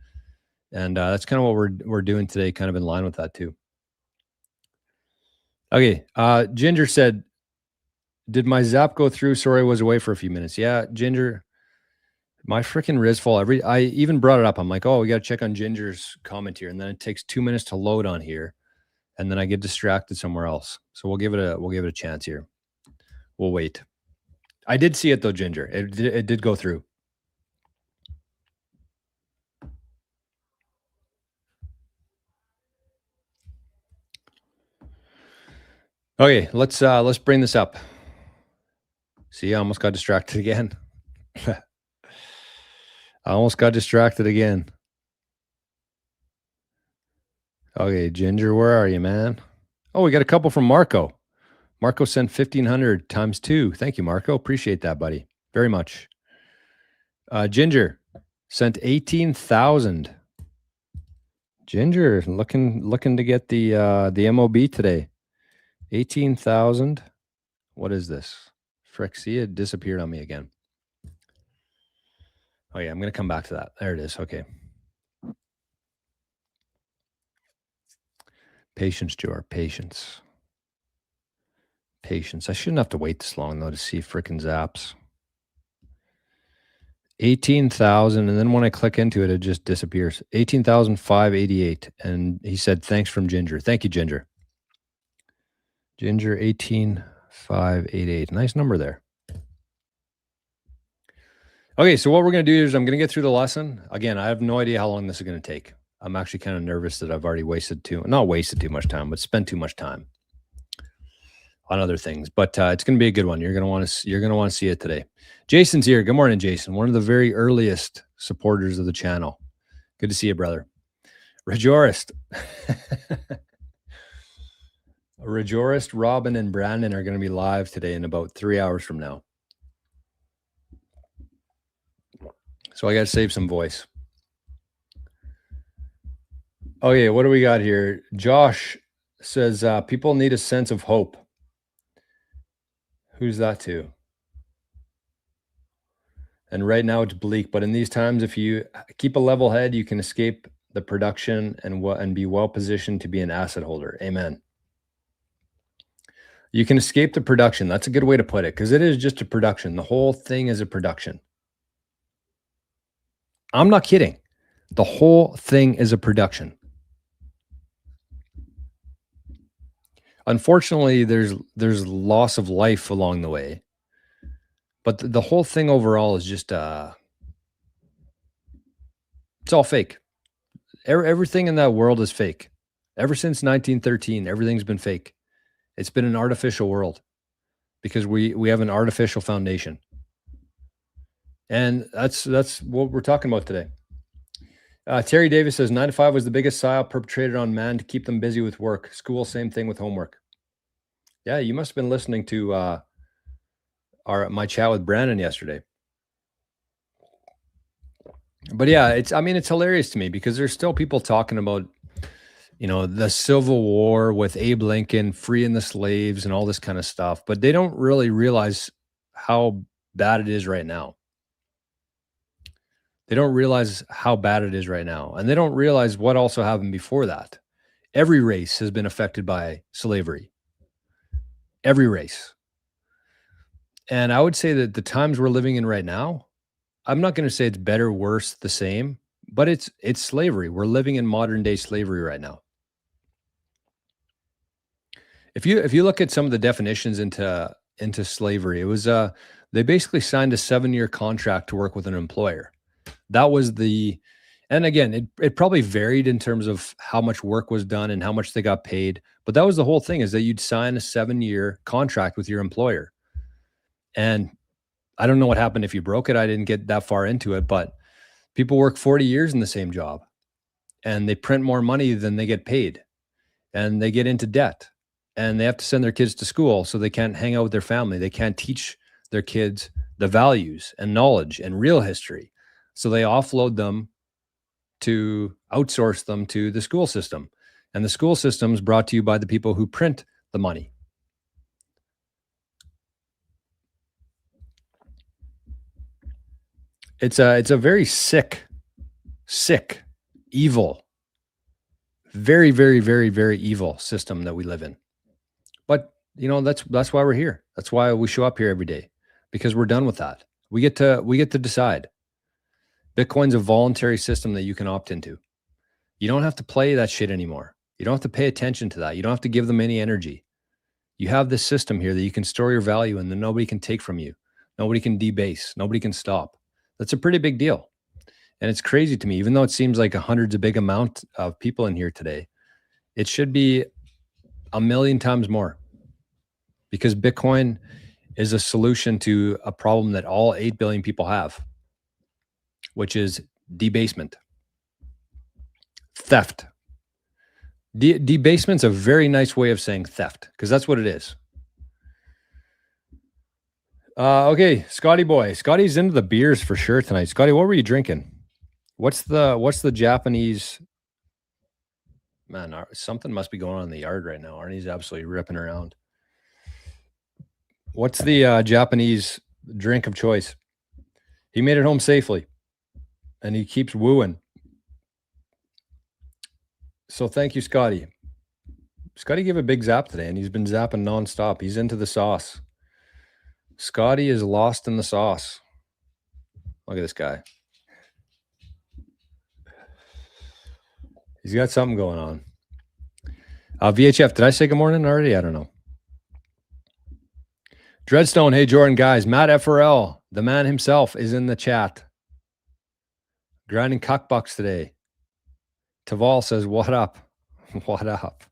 And that's kind of what we're doing today, kind of in line with that too. Okay. Ginger said, "Did my Zap go through? Sorry, I was away for a few minutes." Yeah, Ginger, my freaking Rizfall. I even brought it up. I'm like, oh, we got to check on Ginger's comment here. And then it takes 2 minutes to load on here. And then I get distracted somewhere else. So we'll give it a chance here. We'll wait. I did see it though, Ginger. It did go through. Okay, let's bring this up. See, I almost got distracted again. Okay, Ginger, where are you, man? Oh, we got a couple from Marco. Marco sent 1,500 times 2. Thank you, Marco. Appreciate that, buddy. Very much. Ginger sent 18,000. Ginger looking to get the MOB today. 18,000. What is this? Frick, see, it disappeared on me again. Oh yeah, I'm going to come back to that. There it is. Okay. Patience, Jor. Patience. I shouldn't have to wait this long, though, to see frickin' Zaps. 18,000. And then when I click into it, it just disappears. 18,588. And he said, "Thanks from Ginger." Thank you, Ginger. Ginger, 18,588. Nice number there. Okay, so what we're going to do is I'm going to get through the lesson. Again, I have no idea how long this is going to take. I'm actually kind of nervous that I've already not wasted too much time, but spent too much time on other things. But it's going to be a good one. You're going to want to see it today. Jason's here. Good morning, Jason. One of the very earliest supporters of the channel. Good to see you, brother. Rajorist. Rajorist, Robin, and Brandon are going to be live today in about 3 hours from now. So I got to save some voice. Okay, what do we got here? Josh says, people need a sense of hope. Who's that to? And right now it's bleak, but in these times, if you keep a level head, you can escape the production and be well positioned to be an asset holder. Amen. You can escape the production. That's a good way to put it, because it is just a production. The whole thing is a production. I'm not kidding. The whole thing is a production. Unfortunately, there's loss of life along the way. But the whole thing overall is just it's all fake. Everything in that world is fake. Ever since 1913, everything's been fake. It's been an artificial world because we have an artificial foundation. And that's what we're talking about today. Terry Davis says 9 to 5 was the biggest psyop perpetrated on man to keep them busy with work. School, same thing with homework. Yeah, you must have been listening to my chat with Brandon yesterday. But yeah, it's hilarious to me because there's still people talking about, the Civil War with Abe Lincoln freeing the slaves and all this kind of stuff, but they don't really realize how bad it is right now. They don't realize how bad it is right now. And they don't realize what also happened before that. Every race has been affected by slavery. Every race. And I would say that the times we're living in right now, I'm not going to say it's better, worse, the same, but it's slavery. We're living in modern day slavery right now. If you look at some of the definitions into slavery, it was they basically signed a 7-year contract to work with an employer. That was and again, it probably varied in terms of how much work was done and how much they got paid. But that was the whole thing, is that you'd sign a 7-year contract with your employer. And I don't know what happened if you broke it. I didn't get that far into it, but people work 40 years in the same job and they print more money than they get paid, and they get into debt, and they have to send their kids to school, so they can't hang out with their family. They can't teach their kids the values and knowledge and real history. So they offload them to outsource them to the school system. And the school system is brought to you by the people who print the money. It's a very sick, evil, very, very, very, very evil system that we live in. But that's why we're here. That's why we show up here every day, because we're done with that. We get to decide. Bitcoin's a voluntary system that you can opt into. You don't have to play that shit anymore. You don't have to pay attention to that. You don't have to give them any energy. You have this system here that you can store your value in, that nobody can take from you. Nobody can debase. Nobody can stop. That's a pretty big deal. And it's crazy to me, even though it seems like a big amount of people in here today, it should be 1,000,000 times more, because Bitcoin is a solution to a problem that all 8 billion people have, which is debasement, theft. Debasement's a very nice way of saying theft, because that's what it is. Okay, Scotty boy. Scotty's into the beers for sure tonight. Scotty, what were you drinking? What's the Japanese? Man, something must be going on in the yard right now. Arnie's absolutely ripping around. What's the Japanese drink of choice? He made it home safely, and he keeps wooing. So thank you, Scotty. Scotty gave a big zap today, and he's been zapping nonstop. He's into the sauce. Scotty is lost in the sauce. Look at this guy. He's got something going on. VHF, did I say good morning already? I don't know. Dreadstone, hey, Jordan, guys. Matt FRL, the man himself, is in the chat. Grinding cuckbucks today. Taval says, what up? What up?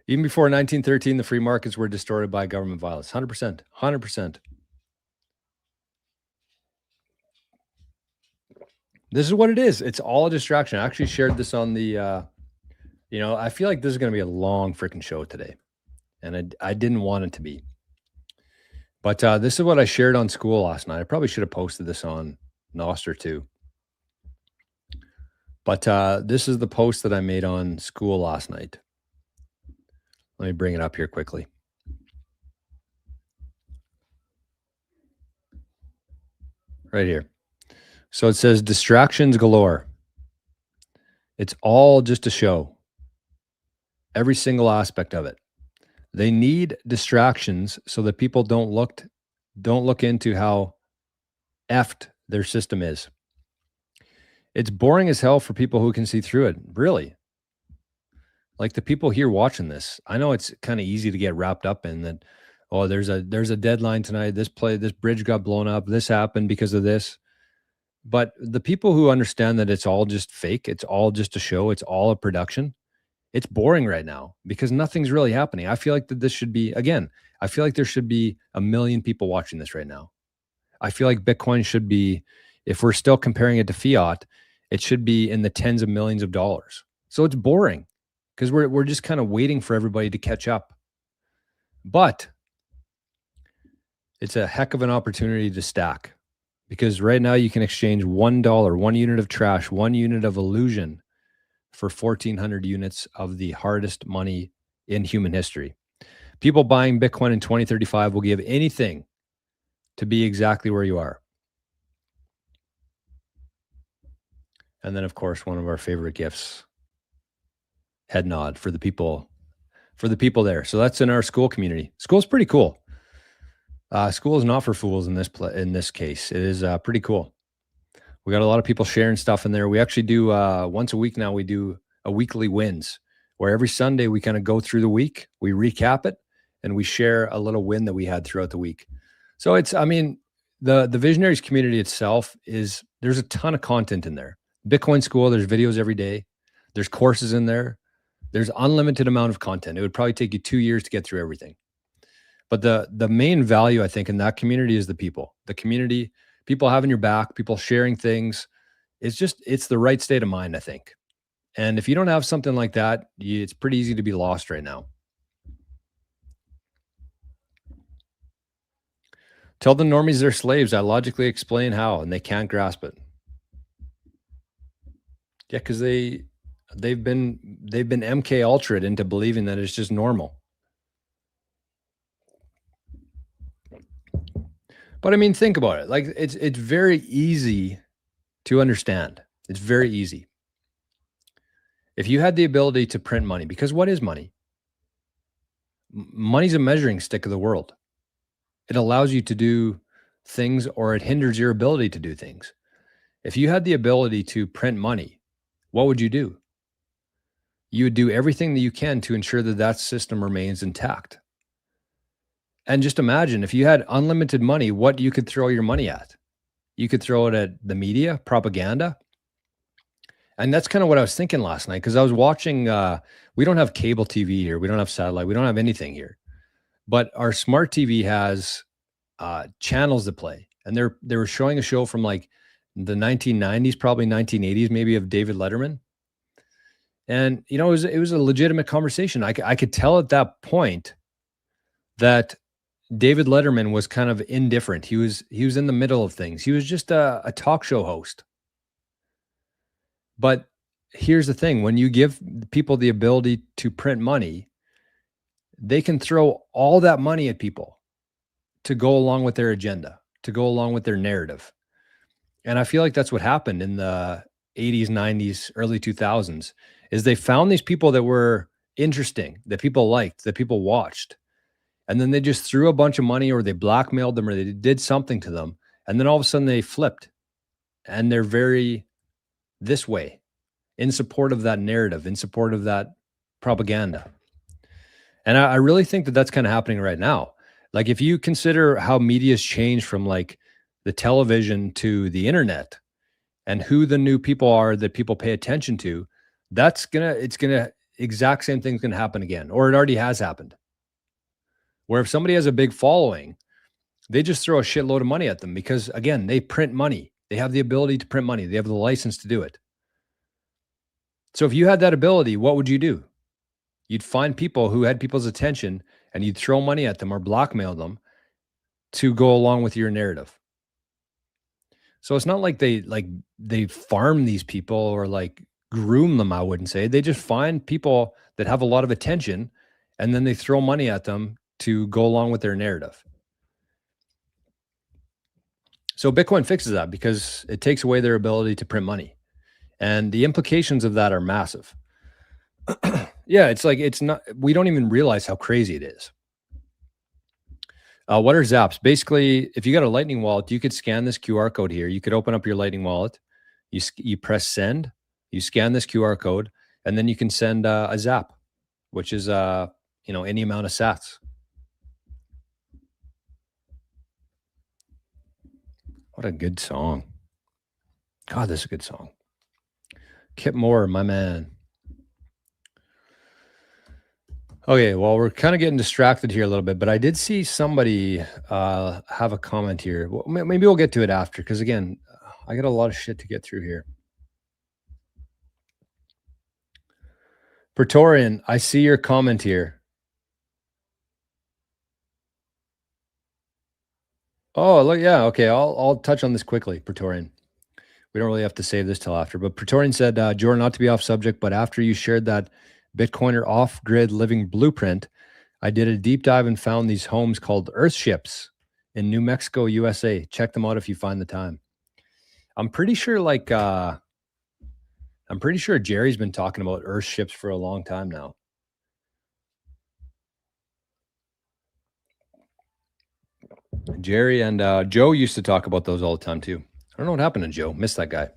Even before 1913, the free markets were distorted by government violence. 100%. 100%. This is what it is. It's all a distraction. I actually shared this on the, I feel like this is going to be a long freaking show today. And I didn't want it to be. But this is what I shared on school last night. I probably should have posted this on Nostr too. But this is the post that I made on school last night. Let me bring it up here quickly. Right here. So it says distractions galore. It's all just a show. Every single aspect of it. They need distractions so that people don't look into how effed their system is. It's boring as hell for people who can see through it. Really. Like the people here watching this, I know it's kind of easy to get wrapped up in that. Oh, there's a deadline tonight. This bridge got blown up. This happened because of this. But the people who understand that it's all just fake, it's all just a show, it's all a production, it's boring right now because nothing's really happening. I feel like that this should be, again, I feel like there should be 1 million people watching this right now. I feel like Bitcoin should be, if we're still comparing it to fiat, it should be in the tens of millions of dollars. So it's boring because we're just kind of waiting for everybody to catch up. But it's a heck of an opportunity to stack, because right now you can exchange $1, 1 unit of trash, 1 unit of illusion for 1,400 units of the hardest money in human history. People buying Bitcoin in 2035 will give anything to be exactly where you are. And then, of course, one of our favorite gifts, head nod for the people there. So that's in our Skool community. Skool's pretty cool. Skool is not for fools in this case. It is pretty cool. We got a lot of people sharing stuff in there. We actually do once a week now. We do a weekly wins, where every Sunday we kind of go through the week, we recap it, and we share a little win that we had throughout the week. So it's, I mean, the Visionaries community itself there's a ton of content in there. Bitcoin Skool, there's videos every day. There's courses in there. There's unlimited amount of content. It would probably take you 2 years to get through everything. But the main value, I think, in that community is the people. The community, people having your back, people sharing things. It's the right state of mind, I think. And if you don't have something like that, it's pretty easy to be lost right now. Tell the normies they're slaves. I logically explain how, and they can't grasp it. Yeah, because they've been MK Ultra'd into believing that it's just normal. But I mean, think about it. Like it's very easy to understand. It's very easy. If you had the ability to print money, because what is money? Money's a measuring stick of the world. It allows you to do things, or it hinders your ability to do things. If you had the ability to print money, what would you do? You would do everything that you can to ensure that that system remains intact. And just imagine if you had unlimited money, what you could throw your money at. You could throw it at the media, propaganda. And that's kind of what I was thinking last night, because I was watching, we don't have cable TV here. We don't have satellite. We don't have anything here. But our smart TV has channels that play. And they were showing a show from like the 1990s, probably 1980s, maybe, of David Letterman. And, you know, it was a legitimate conversation. I could tell at that point that David Letterman was kind of indifferent. He was in the middle of things. He was just a talk show host. But here's the thing. When you give people the ability to print money, they can throw all that money at people to go along with their agenda, to go along with their narrative. And I feel like that's what happened in the 80s, 90s, early 2000s, is they found these people that were interesting, that people liked, that people watched. And then they just threw a bunch of money, or they blackmailed them, or they did something to them. And then all of a sudden they flipped, and they're very this way, in support of that narrative, in support of that propaganda. And I really think that that's kind of happening right now. Like, if you consider how media's changed from like the television to the internet, and who the new people are that people pay attention to, exact same thing's gonna happen again, or it already has happened. Where if somebody has a big following, they just throw a shitload of money at them, because again, they print money. They have the ability to print money. They have the license to do it. So if you had that ability, what would you do? You'd find people who had people's attention, and you'd throw money at them or blackmail them to go along with your narrative. So it's not like they farm these people or like groom them, I wouldn't say. They just find people that have a lot of attention, and then they throw money at them to go along with their narrative. So Bitcoin fixes that, because it takes away their ability to print money. And the implications of that are massive. Yeah, it's like, we don't even realize how crazy it is. What are zaps? Basically, if you got a Lightning wallet, you could scan this QR code here. You could open up your Lightning wallet. You press send. You scan this QR code, and then you can send a zap, which is any amount of sats. What a good song. God, this is a good song. Kip Moore, my man. Okay, well, we're kind of getting distracted here a little bit, but I did see somebody have a comment here. Well, maybe we'll get to it after, because again, I got a lot of shit to get through here. Praetorian, I see your comment here. Oh, look, yeah, okay. I'll touch on this quickly, Praetorian. We don't really have to save this till after, but Praetorian said, Jordan, not to be off subject, but after you shared that Bitcoiner off-grid living blueprint, I did a deep dive and found these homes called Earthships in New Mexico, USA. Check them out if you find the time. I'm pretty sure Jerry's been talking about Earthships for a long time now. Jerry and Joe used to talk about those all the time too. I don't know what happened to Joe. Missed that guy.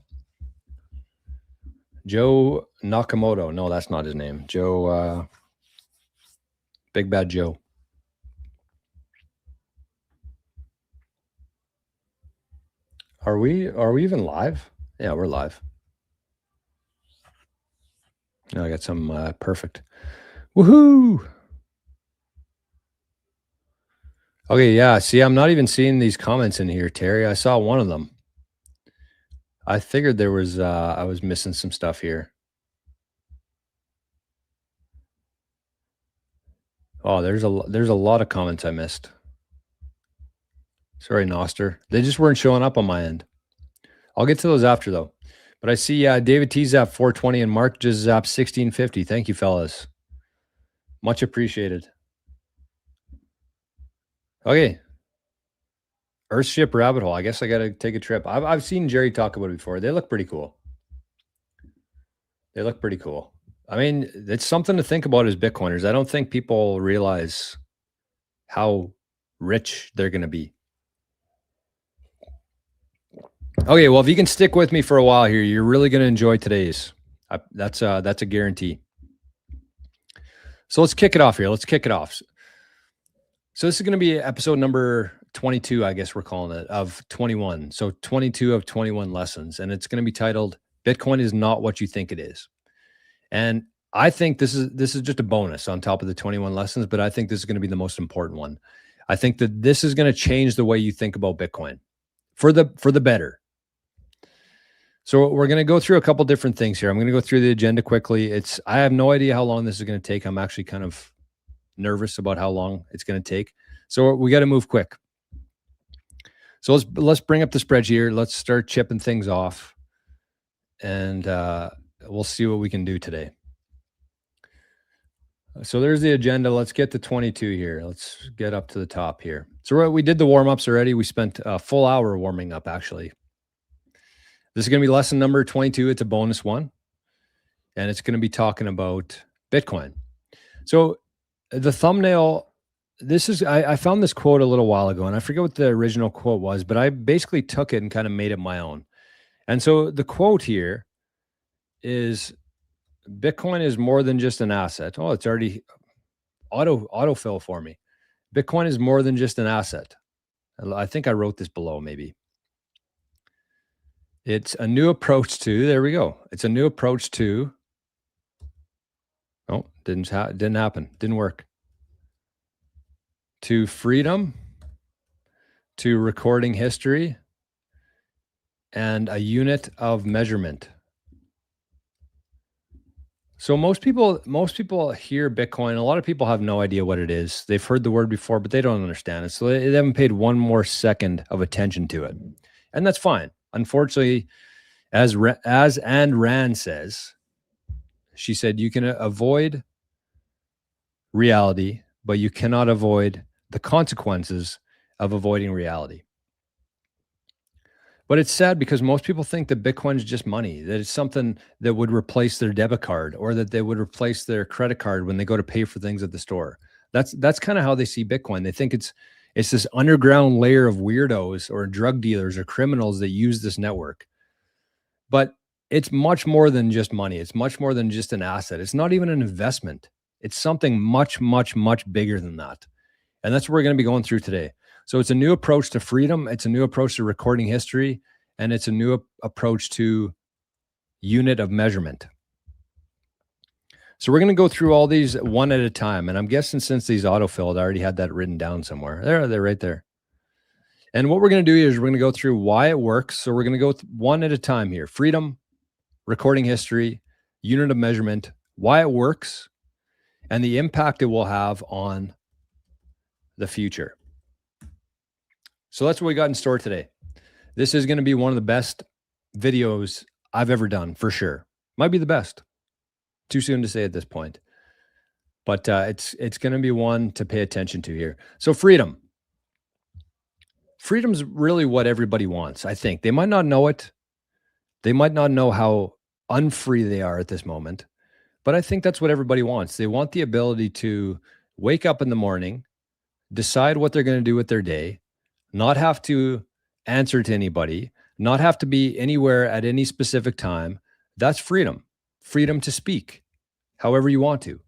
Joe Nakamoto. No, that's not his name. Joe, Big Bad Joe. Are we even live? Yeah, we're live. No, I got some perfect. Woohoo! Okay, yeah. See, I'm not even seeing these comments in here, Terry. I saw one of them. I figured there was I was missing some stuff here. Oh, there's a lot of comments I missed. Sorry, Noster. They just weren't showing up on my end. I'll get to those after though. But I see David T Zap 420 and Mark just Zap 1650. Thank you, fellas. Much appreciated. Okay. Earthship Rabbit Hole. I guess I got to take a trip. I've seen Jerry talk about it before. They look pretty cool. They look pretty cool. I mean, it's something to think about as Bitcoiners. I don't think people realize how rich they're going to be. Okay, well, if you can stick with me for a while here, you're really going to enjoy today's. That's a guarantee. So let's kick it off here. Let's kick it off. So this is going to be episode number 22, I guess we're calling it, of 21. So 22 of 21 lessons. And it's going to be titled, Bitcoin is not what you think it is. And I think this is just a bonus on top of the 21 lessons, but I think this is going to be the most important one. I think that this is going to change the way you think about Bitcoin for the better. So we're going to go through a couple different things here. I'm going to go through the agenda quickly. I have no idea how long this is going to take. I'm actually kind of nervous about how long it's going to take. So we got to move quick. So let's bring up the spread here. Let's start chipping things off, and we'll see what we can do today. So there's the agenda. Let's get to 22 here. Let's get up to the top here. So we did the warm-ups already. We spent a full hour warming up, actually. This is going to be lesson number 22. It's a bonus one, and it's going to be talking about Bitcoin. So the thumbnail, I found this quote a little while ago, and I forget what the original quote was, but I basically took it and kind of made it my own. And so the quote here is, Bitcoin is more than just an asset. Oh, it's already autofill for me. Bitcoin is more than just an asset. I think I wrote this below maybe. It's a new approach to, there we go. It's a new approach to, oh, didn't happen. Didn't work. To freedom, to recording history, and a unit of measurement. So most people hear Bitcoin. A lot of people have no idea what it is. They've heard the word before, but they don't understand it. So they haven't paid one more second of attention to it. And that's fine. Unfortunately, as Ayn Rand says, she said, you can avoid reality, but you cannot avoid the consequences of avoiding reality. But it's sad because most people think that Bitcoin is just money, that it's something that would replace their debit card or that they would replace their credit card when they go to pay for things at the store. That's kind of how they see Bitcoin. They think it's this underground layer of weirdos or drug dealers or criminals that use this network. But it's much more than just money. It's much more than just an asset. It's not even an investment. It's something much, much, much bigger than that. And that's what we're going to be going through today. So it's a new approach to freedom. It's a new approach to recording history. And it's a new approach to unit of measurement. So we're going to go through all these one at a time. And I'm guessing since these autofilled, I already had that written down somewhere. They're right there. And what we're going to do is we're going to go through why it works. So we're going to go one at a time here. Freedom, recording history, unit of measurement, why it works, and the impact it will have on the future. So that's what we got in store today. This is going to be one of the best videos I've ever done, for sure. Might be the best. Too soon to say at this point. But it's going to be one to pay attention to here. So freedom. Freedom's really what everybody wants, I think. They might not know it. They might not know how unfree they are at this moment. But I think that's what everybody wants. They want the ability to wake up in the morning, decide what they're going to do with their day, not have to answer to anybody, not have to be anywhere at any specific time. That's freedom. Freedom to speak however you want to.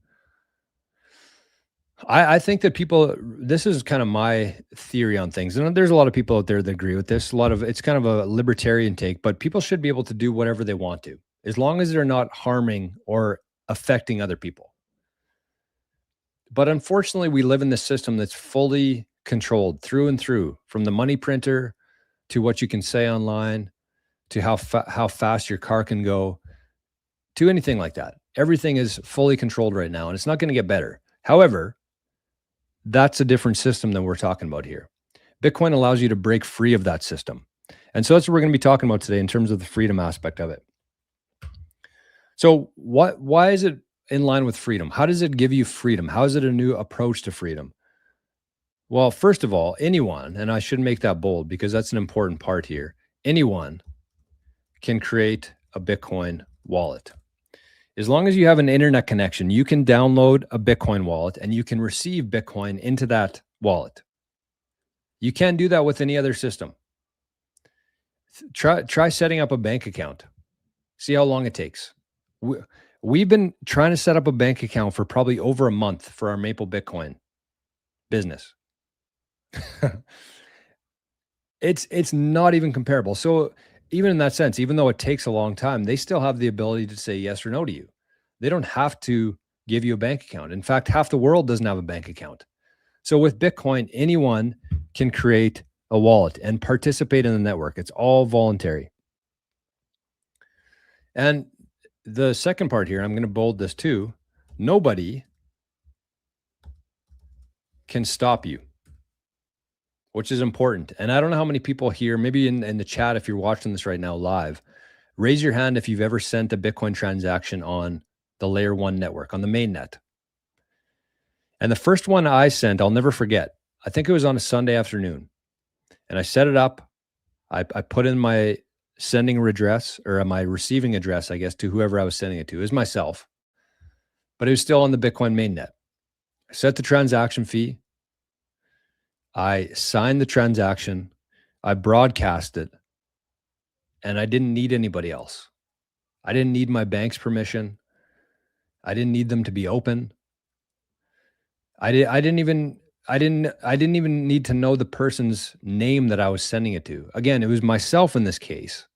I think that people, this is kind of my theory on things. And there's a lot of people out there that agree with this. It's kind of a libertarian take, but people should be able to do whatever they want to, as long as they're not harming or affecting other people. But unfortunately, we live in this system that's fully controlled through and through, from the money printer to what you can say online, to how fast your car can go, to anything like that. Everything is fully controlled right now, and it's not going to get better. However, that's a different system than we're talking about here. Bitcoin allows you to break free of that system. And so that's what we're going to be talking about today in terms of the freedom aspect of it. So why is it in line with freedom? How does it give you freedom? How is it a new approach to freedom? Well, first of all, anyone, and I should make that bold because that's an important part here, anyone can create a Bitcoin wallet. As long as you have an internet connection, you can download a Bitcoin wallet and you can receive Bitcoin into that wallet. You can't do that with any other system. Try setting up a bank account. See how long it takes. We've been trying to set up a bank account for probably over a month for our Maple Bitcoin business. It's not even comparable. So even in that sense, even though it takes a long time, they still have the ability to say yes or no to you. They don't have to give you a bank account. In fact, half the world doesn't have a bank account. So with Bitcoin, anyone can create a wallet and participate in the network. It's all voluntary. And the second part here, I'm going to bold this too. Nobody can stop you, which is important. And I don't know how many people here, maybe in the chat, if you're watching this right now live, raise your hand if you've ever sent a Bitcoin transaction on the Layer 1 network, on the mainnet. And the first one I sent, I'll never forget. I think it was on a Sunday afternoon. And I set it up. I put in my sending address, or my receiving address, I guess, to whoever I was sending it to. It was myself. But it was still on the Bitcoin mainnet. I set the transaction fee. I signed the transaction, I broadcast it, and I didn't need anybody else. I didn't need my bank's permission. I didn't need them to be open. I didn't even need to know the person's name that I was sending it to. Again, it was myself in this case.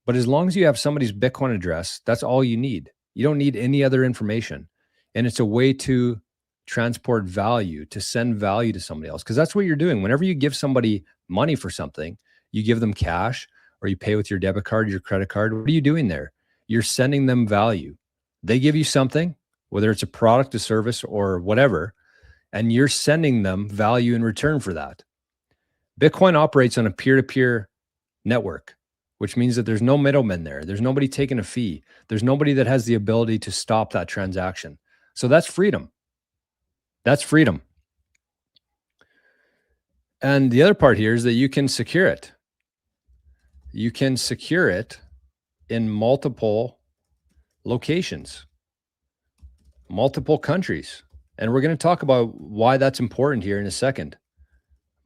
But as long as you have somebody's Bitcoin address, that's all you need. You don't need any other information. And it's a way to transport value, to send value to somebody else. Because that's what you're doing. Whenever you give somebody money for something, you give them cash or you pay with your debit card, your credit card. What are you doing there? You're sending them value. They give you something, whether it's a product, a service, or whatever, and you're sending them value in return for that. Bitcoin operates on a peer-to-peer network, which means that there's no middlemen there. There's nobody taking a fee. There's nobody that has the ability to stop that transaction. So that's freedom. That's freedom. And the other part here is that you can secure it. You can secure it in multiple locations, multiple countries. And we're going to talk about why that's important here in a second.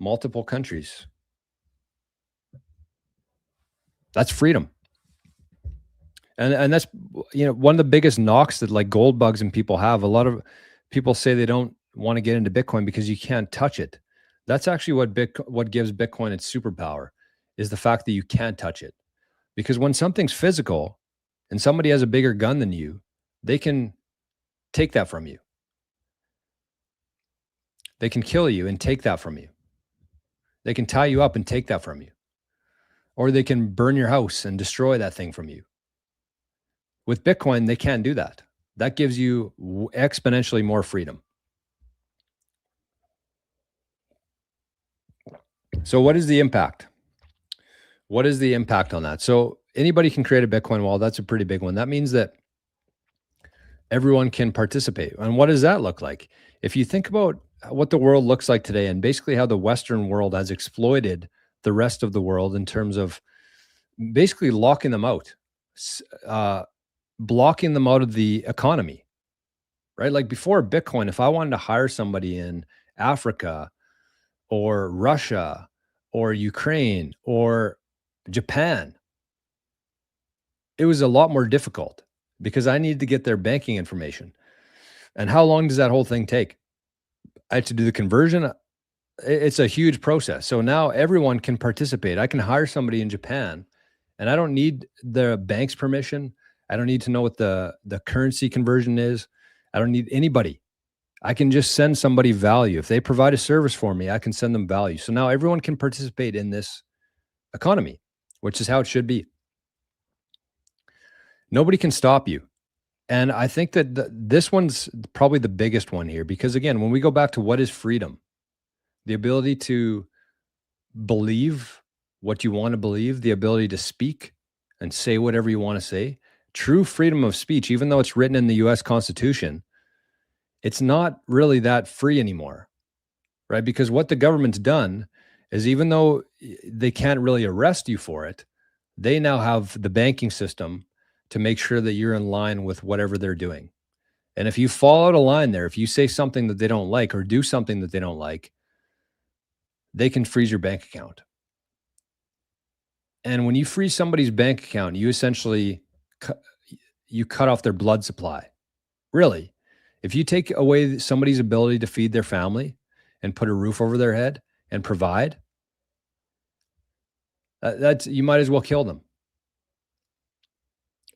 Multiple countries. That's freedom. And that's, one of the biggest knocks that like gold bugs and people have. A lot of people say they don't want to get into Bitcoin because you can't touch it. That's actually what gives Bitcoin its superpower, is the fact that you can't touch it. Because when something's physical and somebody has a bigger gun than you, they can take that from you. They can kill you and take that from you. They can tie you up and take that from you. Or they can burn your house and destroy that thing from you. With Bitcoin, they can't do that. That gives you exponentially more freedom. So what is the impact? What is the impact on that? So anybody can create a Bitcoin wallet. That's a pretty big one. That means that everyone can participate. And what does that look like? If you think about what the world looks like today and basically how the Western world has exploited the rest of the world in terms of basically locking them out, blocking them out of the economy, right? Like before Bitcoin, if I wanted to hire somebody in Africa or Russia or Ukraine or Japan, it was a lot more difficult because I needed to get their banking information. And how long does that whole thing take? I had to do the conversion. It's a huge process. So now everyone can participate. I can hire somebody in Japan and I don't need the bank's permission. I don't need to know what the currency conversion is. I don't need anybody. I can just send somebody value. If they provide a service for me, I can send them value. So now everyone can participate in this economy, which is how it should be. Nobody can stop you. And I think that this one's probably the biggest one here, because again, when we go back to what is freedom, the ability to believe what you want to believe, the ability to speak and say whatever you want to say, true freedom of speech, even though it's written in the US Constitution, it's not really that free anymore, right? Because what the government's done is, even though they can't really arrest you for it, they now have the banking system to make sure that you're in line with whatever they're doing. And if you fall out of line there, if you say something that they don't like or do something that they don't like, they can freeze your bank account. And when you freeze somebody's bank account, you essentially cut off their blood supply. Really, if you take away somebody's ability to feed their family and put a roof over their head and provide, you might as well kill them.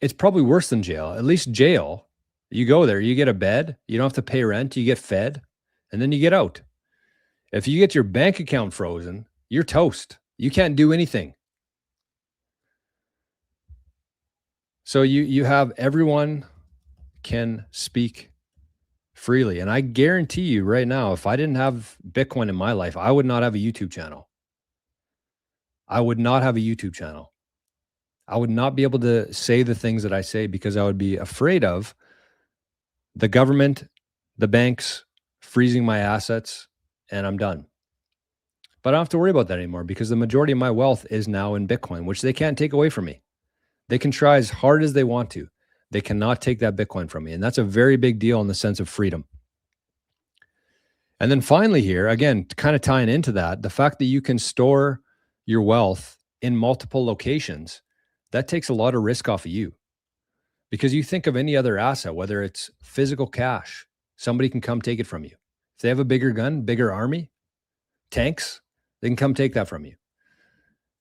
It's probably worse than jail. At least jail, you go there, you get a bed, you don't have to pay rent, you get fed, and then you get out. If you get your bank account frozen, you're toast. You can't do anything. So you have everyone can speak freely. And I guarantee you right now, if I didn't have Bitcoin in my life, I would not have a YouTube channel. I would not have a YouTube channel. I would not be able to say the things that I say because I would be afraid of the government, the banks freezing my assets, and I'm done. But I don't have to worry about that anymore because the majority of my wealth is now in Bitcoin, which they can't take away from me. They can try as hard as they want to. They cannot take that Bitcoin from me. And that's a very big deal in the sense of freedom. And then finally here, again, kind of tying into that, the fact that you can store your wealth in multiple locations, that takes a lot of risk off of you. Because you think of any other asset, whether it's physical cash, somebody can come take it from you. If they have a bigger gun, bigger army, tanks, they can come take that from you.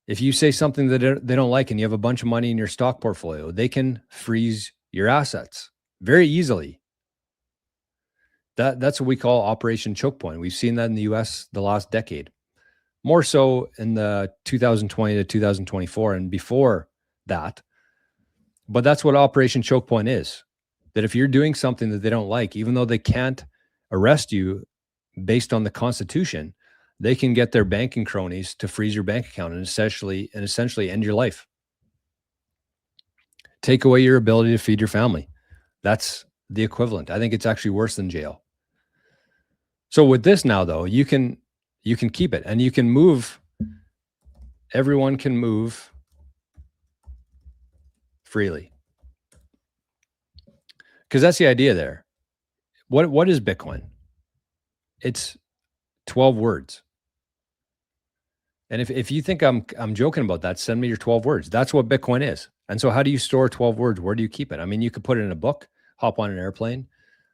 If you say something that they don't like and you have a bunch of money in your stock portfolio, they can freeze your assets very easily. That's what we call Operation Choke Point. We've seen that in the US the last decade. More so in the 2020 to 2024 and before that. But that's what Operation Choke Point is. That if you're doing something that they don't like, even though they can't arrest you based on the Constitution, they can get their banking cronies to freeze your bank account and essentially end your life. Take away your ability to feed your family. That's the equivalent. I think it's actually worse than jail. So with this now, though, you can keep it and you can move. Everyone can move freely. Because that's the idea there. What is Bitcoin? It's 12 words. And if you think I'm joking about that, send me your 12 words. That's what Bitcoin is. And so how do you store 12 words? Where do you keep it? I mean, you could put it in a book, hop on an airplane.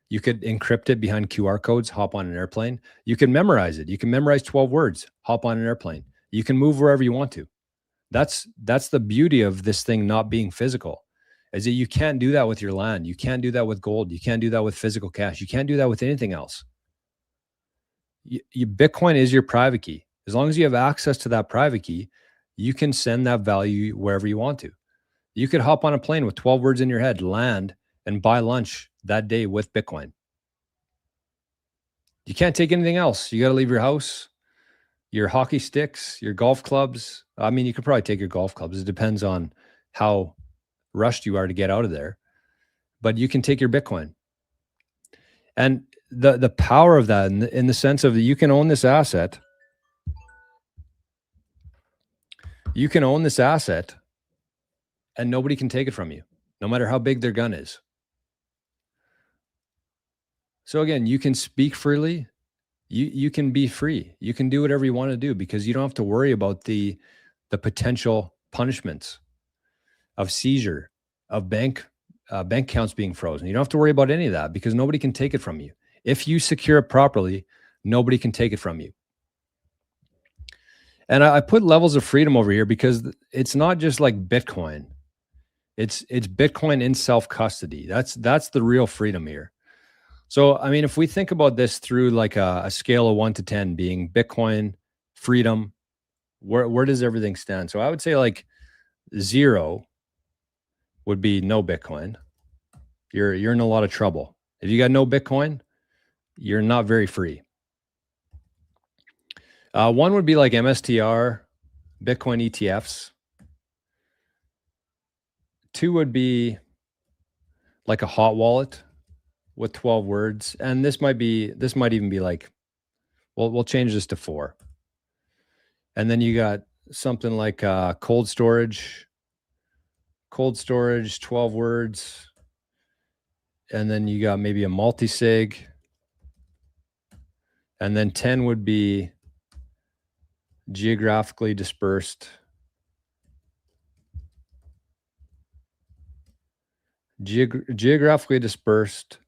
You could encrypt it behind QR codes, hop on an airplane. You can memorize it. You can memorize 12 words, hop on an airplane. You can move wherever you want to. That's the beauty of this thing not being physical. is that you can't do that with your land. You can't do that with gold. You can't do that with physical cash. You can't do that with anything else. Bitcoin is your private key. As long as you have access to that private key, you can send that value wherever you want to. You could hop on a plane with 12 words in your head, land, and buy lunch that day with Bitcoin. You can't take anything else. You got to leave your house, your hockey sticks, your golf clubs. I mean, you could probably take your golf clubs. It depends on how rushed you are to get out of there. But you can take your Bitcoin. And the power of that in the sense of that you can own this asset. You can own this asset and nobody can take it from you, no matter how big their gun is. So again, you can speak freely. You can be free. You can do whatever you want to do because you don't have to worry about the potential punishments of seizure, of bank accounts being frozen. You don't have to worry about any of that because nobody can take it from you. If you secure it properly, nobody can take it from you. And I put levels of freedom over here because it's not just like Bitcoin. It's Bitcoin in self-custody. That's the real freedom here. So, I mean, if we think about this through like a scale of 1 to 10 being Bitcoin, freedom, where does everything stand? So I would say like 0 would be no Bitcoin. You're in a lot of trouble. If you got no Bitcoin, you're not very free. 1 would be like MSTR, Bitcoin ETFs. 2 would be like a hot wallet with 12 words. And this might even be like, we'll change this to 4. And then you got something like cold storage, 12 words. And then you got maybe a multi-sig. And then 10 would be geographically dispersed. Geographically dispersed,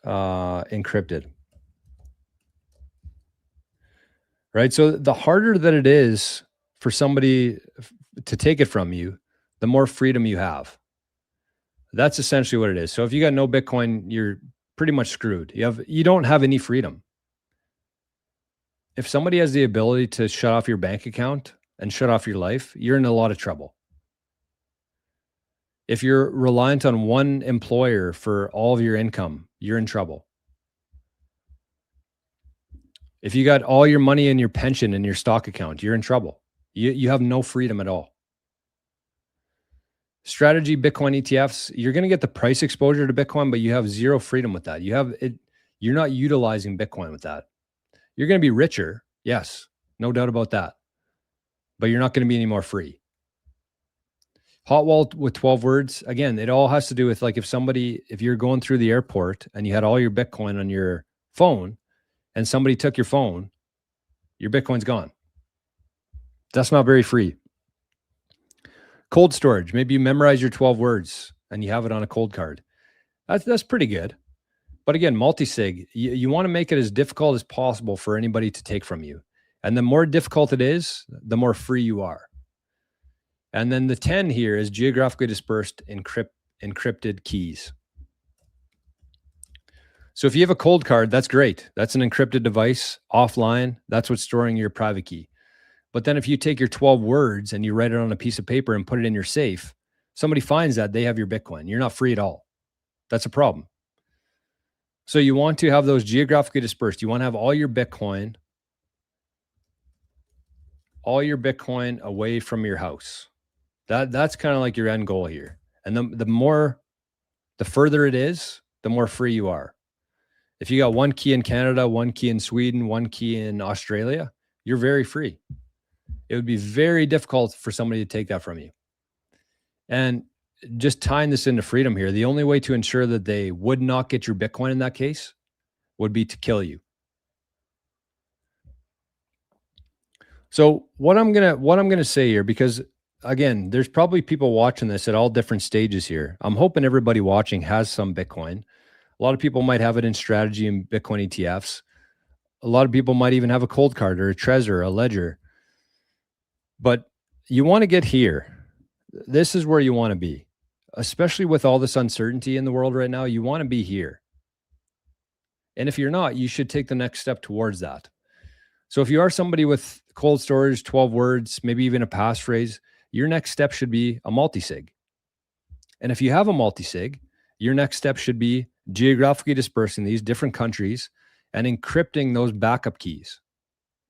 encrypted. Right? So the harder that it is for somebody to take it from you, the more freedom you have. That's essentially what it is. So if you got no Bitcoin, you're pretty much screwed. You don't have any freedom. If somebody has the ability to shut off your bank account and shut off your life, you're in a lot of trouble. If you're reliant on one employer for all of your income, you're in trouble. If you got all your money in your pension in your stock account, you're in trouble. You have no freedom at all. Strategy Bitcoin ETFs, you're going to get the price exposure to Bitcoin, but you have 0 freedom with that. You're not utilizing Bitcoin with that. You're going to be richer, yes, no doubt about that. But you're not going to be any more free. Hot wallet with 12 words, again, it all has to do with like if you're going through the airport and you had all your Bitcoin on your phone and somebody took your phone, your Bitcoin's gone. That's not very free. Cold storage, maybe you memorize your 12 words and you have it on a cold card. That's pretty good. But again, multi-sig, you want to make it as difficult as possible for anybody to take from you. And the more difficult it is, the more free you are. And then the 10 here is geographically dispersed encrypted keys. So if you have a cold card, that's great. That's an encrypted device offline. That's what's storing your private key. But then if you take your 12 words and you write it on a piece of paper and put it in your safe, somebody finds that, they have your Bitcoin. You're not free at all. That's a problem. So you want to have those geographically dispersed. You want to have all your Bitcoin away from your house. That's kind of like your end goal here. And the further it is, the more free you are. If you got 1 key in Canada, 1 key in Sweden, 1 key in Australia, you're very free. It would be very difficult for somebody to take that from you. And just tying this into freedom here, the only way to ensure that they would not get your Bitcoin in that case would be to kill you. So what I'm gonna say here, because again, there's probably people watching this at all different stages here. I'm hoping everybody watching has some Bitcoin. A lot of people might have it in strategy and Bitcoin ETFs. A lot of people might even have a cold card or a Trezor, or a Ledger. But you want to get here. This is where you want to be. especially with all this uncertainty in the world right now, you want to be here. And if you're not, you should take the next step towards that. So if you are somebody with cold storage, 12 words, maybe even a passphrase, your next step should be a multi-sig. And if you have a multi-sig, your next step should be geographically dispersing these different countries and encrypting those backup keys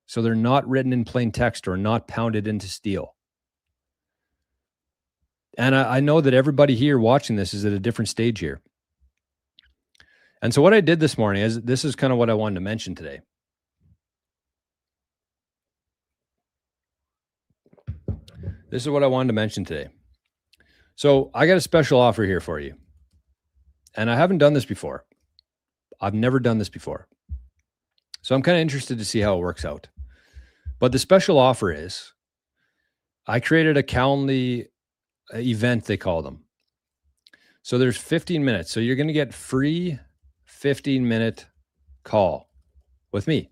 so they're not written in plain text or not pounded into steel. And I know that everybody here watching this is at a different stage here. And so what I did this morning is, this is kind of what I wanted to mention today. This is what I wanted to mention today. So I got a special offer here for you. And I haven't done this before. I've never done this before. So I'm kind of interested to see how it works out. But the special offer is, I created a Calendly event, they call them. So there's 15 minutes. So you're going to get free 15-minute call with me.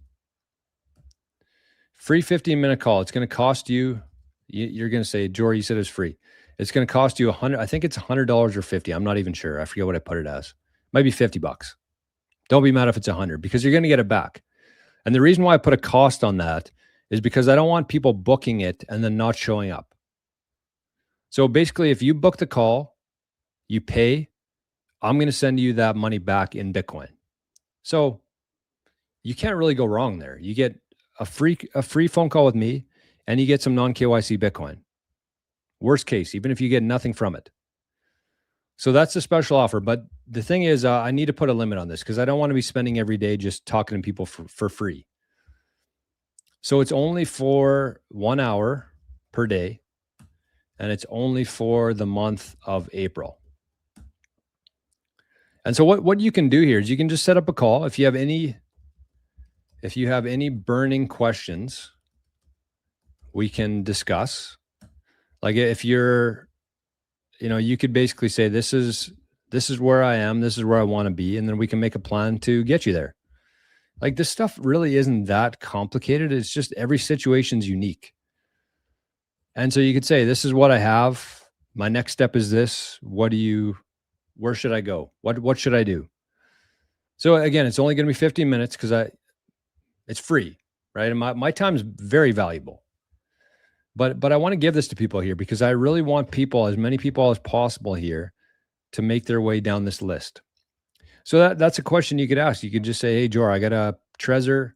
Free 15-minute call. It's going to cost you, you're going to say, Jory, you said it was free. It's going to cost you $100. I think it's $100 or $50. I'm not even sure. I forget what I put it as. Might be $50. Don't be mad if it's $100, because you're going to get it back. And the reason why I put a cost on that is because I don't want people booking it and then not showing up. So basically, if you book the call, you pay, I'm going to send you that money back in Bitcoin. So you can't really go wrong there. You get a free phone call with me, and you get some non-KYC Bitcoin. Worst case, even if you get nothing from it. So that's the special offer. But the thing is, I need to put a limit on this, because I don't want to be spending every day just talking to people for free. So it's only for 1 hour per day, and it's only for the month of April. And so what you can do here is you can just set up a call. If you have any burning questions, we can discuss. Like if you're, you could basically say, this is where I am, this is where I want to be, and then we can make a plan to get you there. Like, this stuff really isn't that complicated. It's just every situation's unique. And so you could say, this is what I have. My next step is this. Where should I go? What should I do? So again, it's only going to be 15 minutes because it's free, right? And my time is very valuable. But I want to give this to people here, because I really want as many people as possible here, to make their way down this list. So that's a question you could ask. You could just say, hey, Jor, I got a Trezor.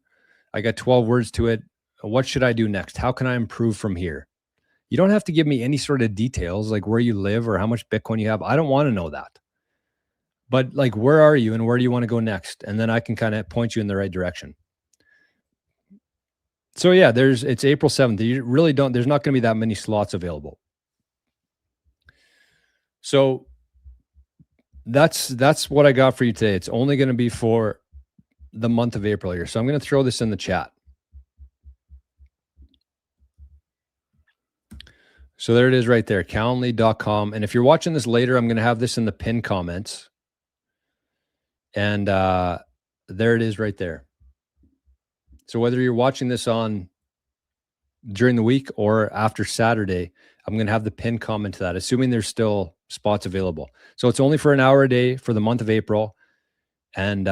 I got 12 words to it. What should I do next? How can I improve from here? You don't have to give me any sort of details, like where you live or how much Bitcoin you have. I don't want to know that. But like, where are you and where do you want to go next? And then I can kind of point you in the right direction. So yeah, it's April 7th. You really there's not going to be that many slots available. So that's what I got for you today. It's only going to be for the month of April here. So I'm going to throw this in the chat. So there it is right there, calendly.com. And if you're watching this later, I'm going to have this in the pinned comments. And there it is right there. So whether you're watching this during the week or after Saturday, I'm going to have the pinned comment to that, assuming there's still spots available. So it's only for an hour a day for the month of April. And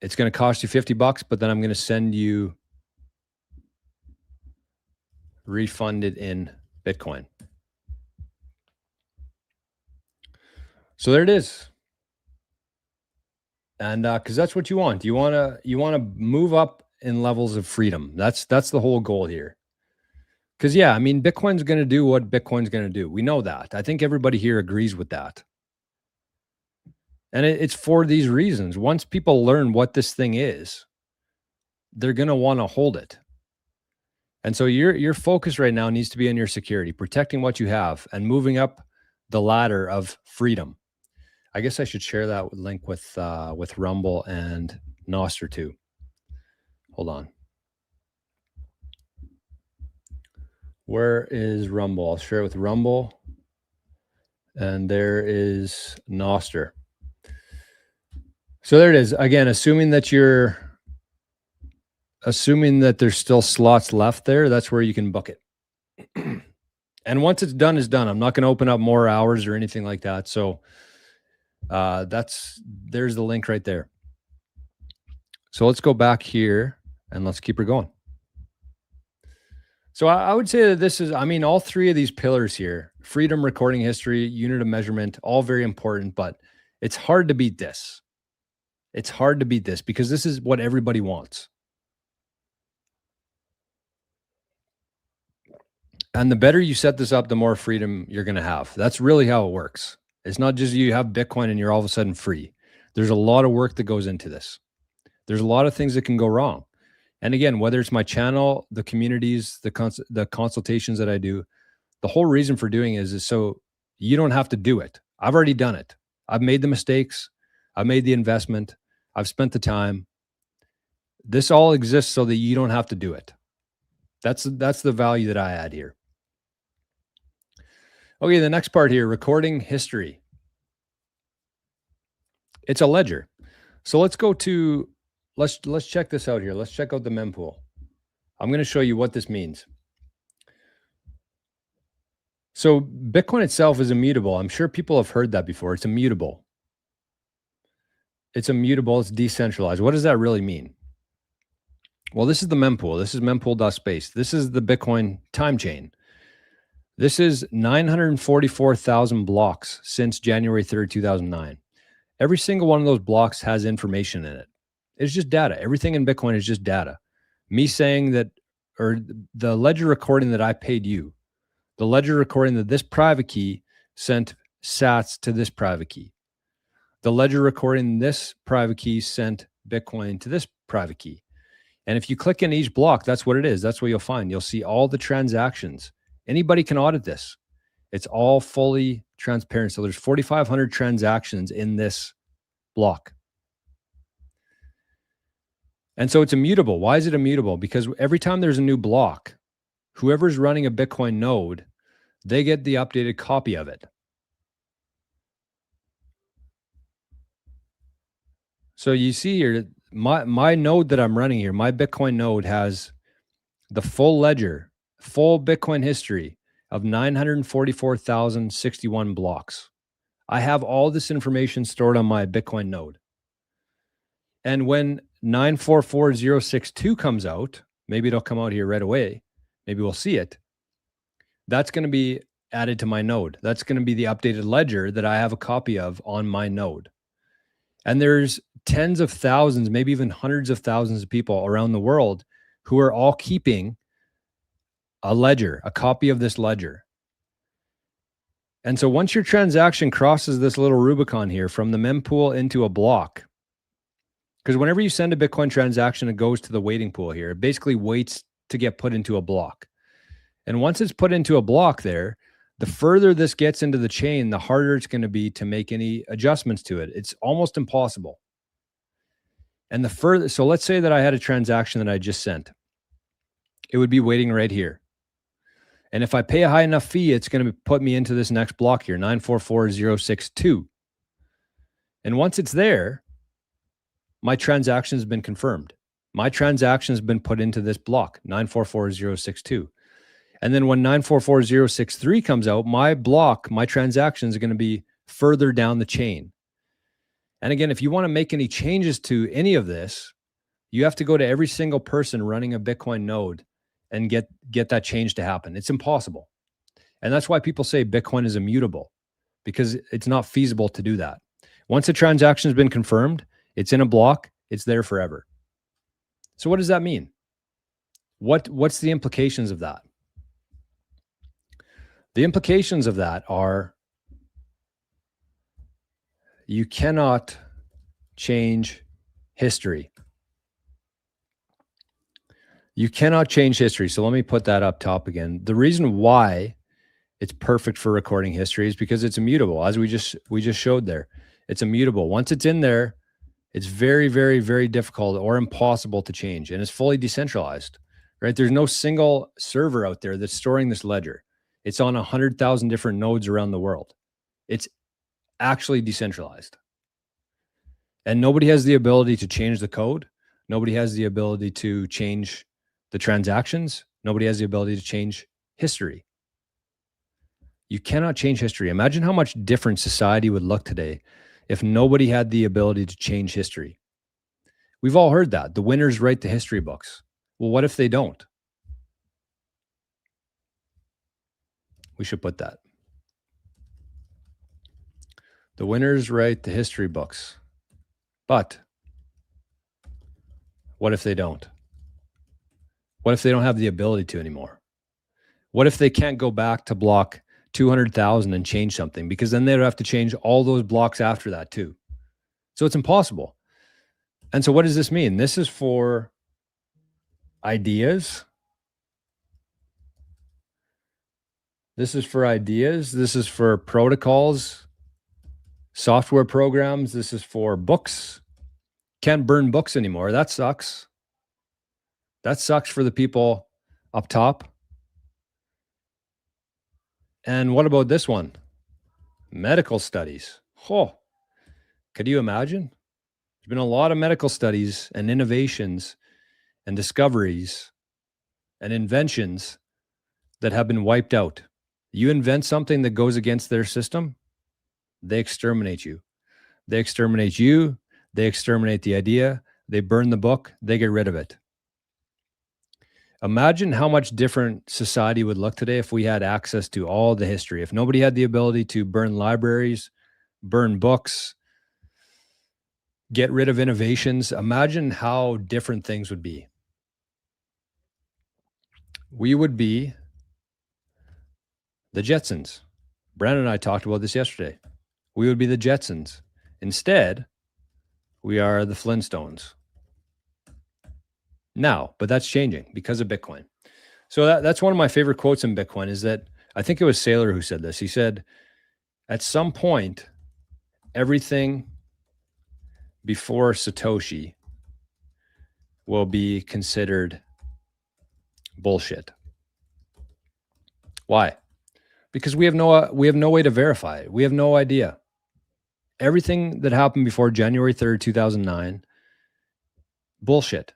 it's going to cost you $50, but then I'm going to send you refunded in Bitcoin. So there it is. And because that's what you want. You want to move up in levels of freedom. That's the whole goal here. Because yeah, I mean, Bitcoin's going to do what Bitcoin's going to do. We know that. I think everybody here agrees with that. And it's for these reasons. Once people learn what this thing is, they're going to want to hold it. And so your focus right now needs to be on your security, protecting what you have, and moving up the ladder of freedom. I guess I should share that link with Rumble and Nostr too. Hold on. Where is Rumble? I'll share it with Rumble. And there is Nostr. So there it is. Again, assuming that there's still slots left there, that's where you can book it. And once it's done, it's done. I'm not going to open up more hours or anything like that. So there's the link right there. So let's go back here and let's keep her going. So I would say that this is, I mean, all three of these pillars here, freedom, recording history, unit of measurement, all very important, but it's hard to beat this. It's hard to beat this because this is what everybody wants. And the better you set this up, the more freedom you're going to have. That's really how it works. It's not just you have Bitcoin and you're all of a sudden free. There's a lot of work that goes into this. There's a lot of things that can go wrong. And again, whether it's my channel, the communities, the consultations that I do, the whole reason for doing it is so you don't have to do it. I've already done it. I've made the mistakes. I've made the investment. I've spent the time. This all exists so that you don't have to do it. That's the value that I add here. Okay, the next part here, recording history. It's a ledger. So let's go to, let's check this out here. Let's check out the mempool. I'm going to show you what this means. So Bitcoin itself is immutable. I'm sure people have heard that before. It's immutable. It's immutable. It's decentralized. What does that really mean? Well, this is the mempool. This is mempool.space. This is the Bitcoin time chain. This is 944,000 blocks since January 3rd, 2009. Every single one of those blocks has information in it. It's just data. Everything in Bitcoin is just data. Me saying that, or the ledger recording that I paid you, the ledger recording that this private key sent sats to this private key. The ledger recording this private key sent Bitcoin to this private key. And if you click in each block, that's what it is. That's what you'll find. You'll see all the transactions. Anybody can audit this. It's all fully transparent. So there's 4,500 transactions in this block. And so it's immutable. Why is it immutable? Because every time there's a new block, whoever's running a Bitcoin node, they get the updated copy of it. So you see here, my node that I'm running here, my Bitcoin node has the full ledger, full Bitcoin history of 944,061 blocks. I have all this information stored on my Bitcoin node. And when 944062 comes out, maybe it'll come out here right away. Maybe we'll see it. That's going to be added to my node. That's going to be the updated ledger that I have a copy of on my node. And there's tens of thousands, maybe even hundreds of thousands of people around the world who are all keeping a ledger, a copy of this ledger. And so once your transaction crosses this little Rubicon here from the mempool into a block, because whenever you send a Bitcoin transaction, it goes to the waiting pool here. It basically waits to get put into a block. And once it's put into a block there, the further this gets into the chain, the harder it's going to be to make any adjustments to it. It's almost impossible. And the further, so let's say that I had a transaction that I just sent. It would be waiting right here. And if I pay a high enough fee, it's going to put me into this next block here, 944062. And once it's there, my transaction has been confirmed. My transaction has been put into this block, 944062. And then when 944063 comes out, my block, my transaction is going to be further down the chain. And again, if you want to make any changes to any of this, you have to go to every single person running a Bitcoin node and get that change to happen. It's impossible. And that's why people say Bitcoin is immutable, because it's not feasible to do that. Once a transaction has been confirmed, it's in a block, it's there forever. So what does that mean? What's the implications of that? The implications of that are you cannot change history. You cannot change history. So let me put that up top again. The reason why it's perfect for recording history is because it's immutable. As we just showed there, it's immutable. Once it's in there, it's very, very, very difficult or impossible to change. And it's fully decentralized, right? There's no single server out there that's storing this ledger. It's on 100,000 different nodes around the world. It's actually decentralized. And nobody has the ability to change the code. Nobody has the ability to change the transactions. Nobody has the ability to change history. You cannot change history. Imagine how much different society would look today if nobody had the ability to change history. We've all heard that. The winners write the history books. Well, what if they don't? We should put that. The winners write the history books. But what if they don't? What if they don't have the ability to anymore? What if they can't go back to block 200,000 and change something? Because then they'd have to change all those blocks after that too. So it's impossible. And so what does this mean? This is for ideas. This is for ideas. This is for protocols, software programs. This is for books. Can't burn books anymore. That sucks. That sucks for the people up top. And what about this one? Medical studies. Oh, could you imagine? There's been a lot of medical studies and innovations and discoveries and inventions that have been wiped out. You invent something that goes against their system, they exterminate you. They exterminate you. They exterminate the idea. They burn the book. They get rid of it. Imagine how much different society would look today if we had access to all the history. If nobody had the ability to burn libraries, burn books, get rid of innovations, imagine how different things would be. We would be the Jetsons. Brandon and I talked about this yesterday. We would be the Jetsons. Instead, we are the Flintstones. Now, but that's changing because of Bitcoin. So that's one of my favorite quotes in Bitcoin is that, I think it was Saylor who said this. He said, at some point, everything before Satoshi will be considered bullshit. Why? Because we have no way to verify it. We have no idea. Everything that happened before January 3rd, 2009, bullshit.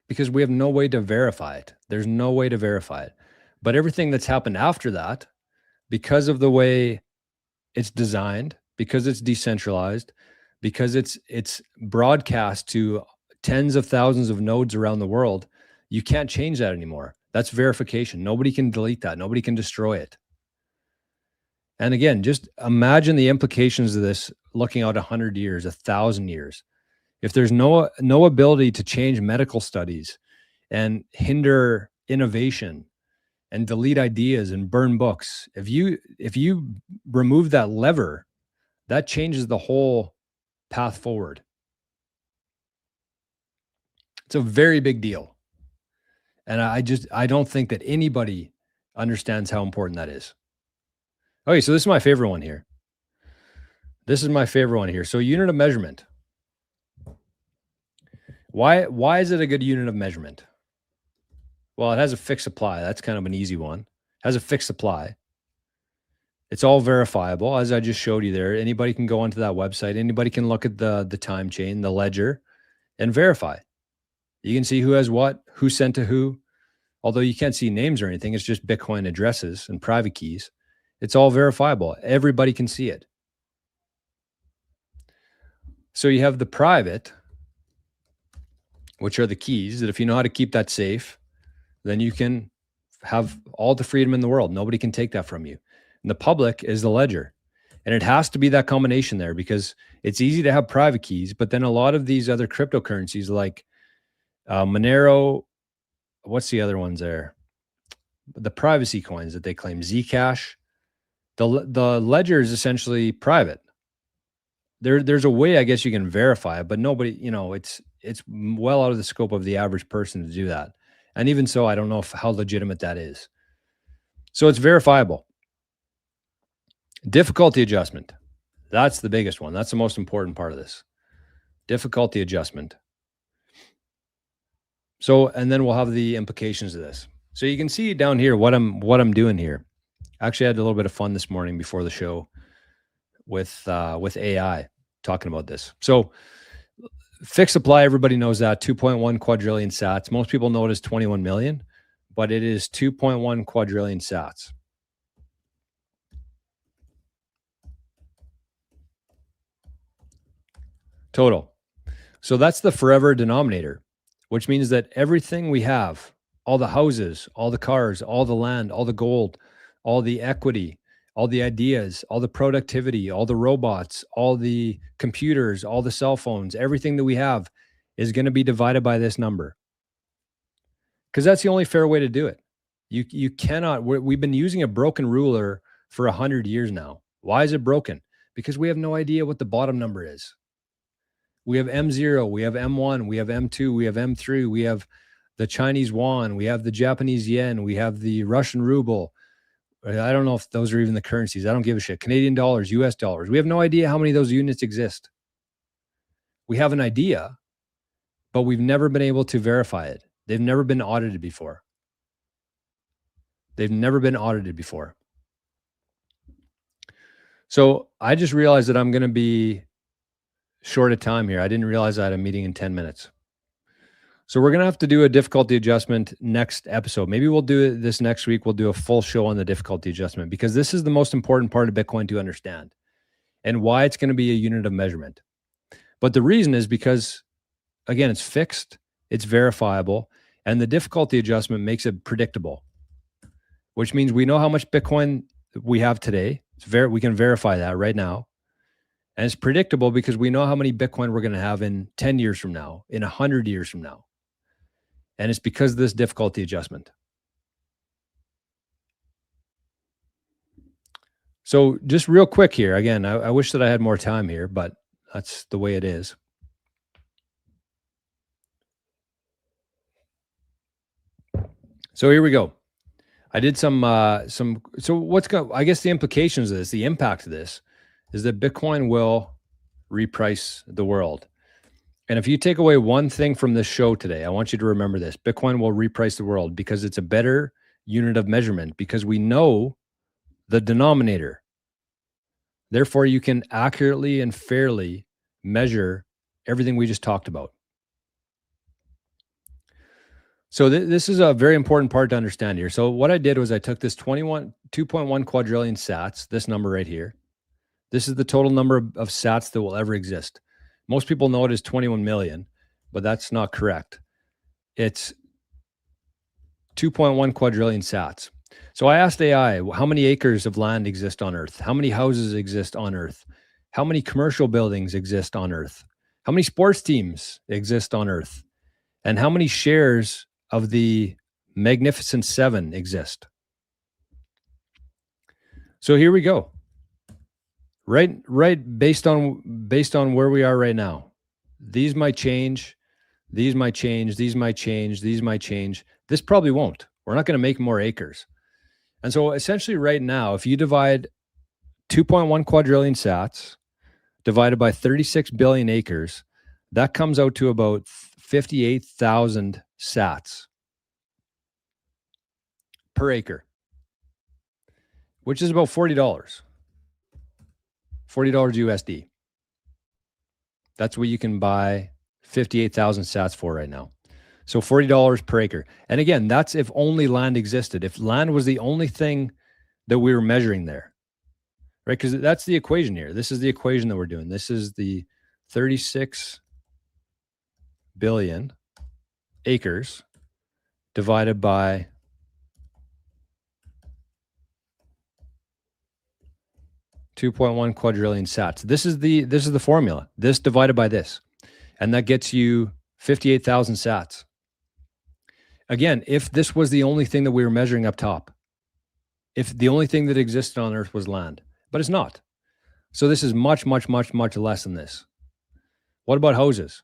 Because we have no way to verify it. There's no way to verify it. But everything that's happened after that, because of the way it's designed, because it's decentralized, because it's broadcast to tens of thousands of nodes around the world, you can't change that anymore. That's verification. Nobody can delete that. Nobody can destroy it. And again, just imagine the implications of this looking out 100 years, 1,000 years. If there's no ability to change medical studies and hinder innovation and delete ideas and burn books, if you remove that lever, that changes the whole path forward. It's a very big deal. And I don't think that anybody understands how important that is. Okay, so this is my favorite one here. So unit of measurement. Why is it a good unit of measurement? Well, it has a fixed supply. That's kind of an easy one. It has a fixed supply. It's all verifiable, as I just showed you there. Anybody can go onto that website. Anybody can look at the time chain, the ledger, and verify. You can see who has what, who sent to who. Although you can't see names or anything, it's just Bitcoin addresses and private keys. It's all verifiable. Everybody can see it. So you have the private, which are the keys that if you know how to keep that safe, then you can have all the freedom in the world. Nobody can take that from you. And the public is the ledger. And it has to be that combination there because it's easy to have private keys, but then a lot of these other cryptocurrencies like Monero, what's the other ones there? The privacy coins that they claim, Zcash, the ledger is essentially private. There's a way, I guess, you can verify it, but nobody, it's well out of the scope of the average person to do that. And even so, I don't know how legitimate that is. So it's verifiable. Difficulty adjustment. That's the biggest one. That's the most important part of this. Difficulty adjustment. So, and then we'll have the implications of this. So you can see down here what I'm doing here. Actually, I had a little bit of fun this morning before the show with AI talking about this. So fixed supply, everybody knows that, 2.1 quadrillion sats. Most people know it as 21 million, but it is 2.1 quadrillion sats. total. So that's the forever denominator, which means that everything we have, all the houses, all the cars, all the land, all the gold, all the equity, all the ideas, all the productivity, all the robots, all the computers, all the cell phones, everything that we have is going to be divided by this number. Because that's the only fair way to do it. You cannot, we've been using a broken ruler for 100 years now. Why is it broken? Because we have no idea what the bottom number is. We have M0, we have M1, we have M2, we have M3, we have the Chinese yuan, we have the Japanese yen, we have the Russian ruble. I don't know if those are even the currencies. I don't give a shit. Canadian dollars, US dollars. We have no idea how many of those units exist. We have an idea, but we've never been able to verify it. They've never been audited before. They've never been audited before. So I just realized that I'm going to be short of time here. I didn't realize I had a meeting in 10 minutes. So we're going to have to do a difficulty adjustment next episode. Maybe we'll do it this next week. We'll do a full show on the difficulty adjustment because this is the most important part of Bitcoin to understand and why it's going to be a unit of measurement. But the reason is because, again, it's fixed, it's verifiable, and the difficulty adjustment makes it predictable, which means we know how much Bitcoin we have today. We can verify that right now. And it's predictable because we know how many Bitcoin we're going to have in 10 years from now, in 100 years from now. And it's because of this difficulty adjustment. So just real quick here, again, I wish that I had more time here, but that's the way it is. So here we go. I did so I guess the implications of this, the impact of this is that Bitcoin will reprice the world. And if you take away one thing from this show today, I want you to remember this. Bitcoin will reprice the world because it's a better unit of measurement because we know the denominator. Therefore, you can accurately and fairly measure everything we just talked about. So this is a very important part to understand here. So what I did was I took this 2.1 quadrillion sats, this number right here. This is the total number of sats that will ever exist. Most people know it as 21 million, but that's not correct. It's 2.1 quadrillion sats. So I asked AI, how many acres of land exist on Earth? How many houses exist on Earth? How many commercial buildings exist on Earth? How many sports teams exist on Earth? And how many shares of the Magnificent Seven exist? So here we go. Right. Based on where we are right now, these might change. These might change. These might change. These might change. This probably won't. We're not going to make more acres. And so essentially right now, if you divide 2.1 quadrillion sats divided by 36 billion acres, that comes out to about 58,000 sats per acre, which is about $40. $40 USD. That's what you can buy 58,000 sats for right now. So $40 per acre. And again, that's if only land existed. If land was the only thing that we were measuring there, right? Because that's the equation here. This is the equation that we're doing. This is the 36 billion acres divided by 2.1 quadrillion sats. This is the formula. This divided by this. And that gets you 58,000 sats. Again, if this was the only thing that we were measuring up top, if the only thing that existed on Earth was land, but it's not. So this is much, much, much, much less than this. What about houses?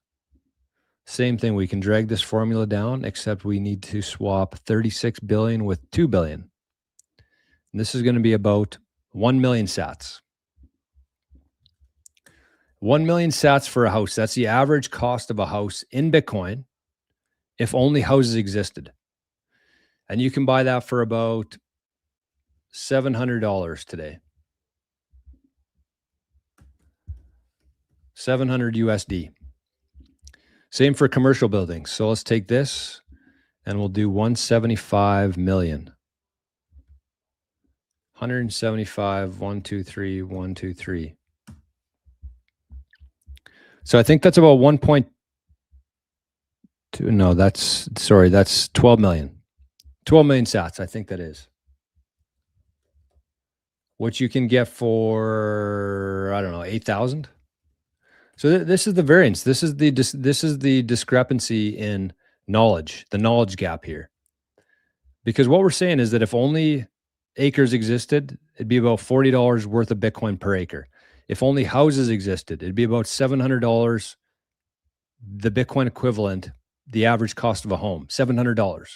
Same thing. We can drag this formula down, except we need to swap 36 billion with 2 billion. And this is going to be about 1 million sats. 1 million sats for a house. That's the average cost of a house in Bitcoin if only houses existed. And you can buy that for about $700 today. 700 USD. Same for commercial buildings. So let's take this and we'll do 175 million. 175, 123, 123. So I think that's about 1.2. No, that's 12 million. 12 million sats, I think that is. Which you can get for, I don't know, 8,000. So this is the variance. This is the discrepancy in knowledge, the knowledge gap here. Because what we're saying is that if only acres existed, it'd be about $40 worth of Bitcoin per acre. If only houses existed, it'd be about $700, the Bitcoin equivalent, the average cost of a home, $700.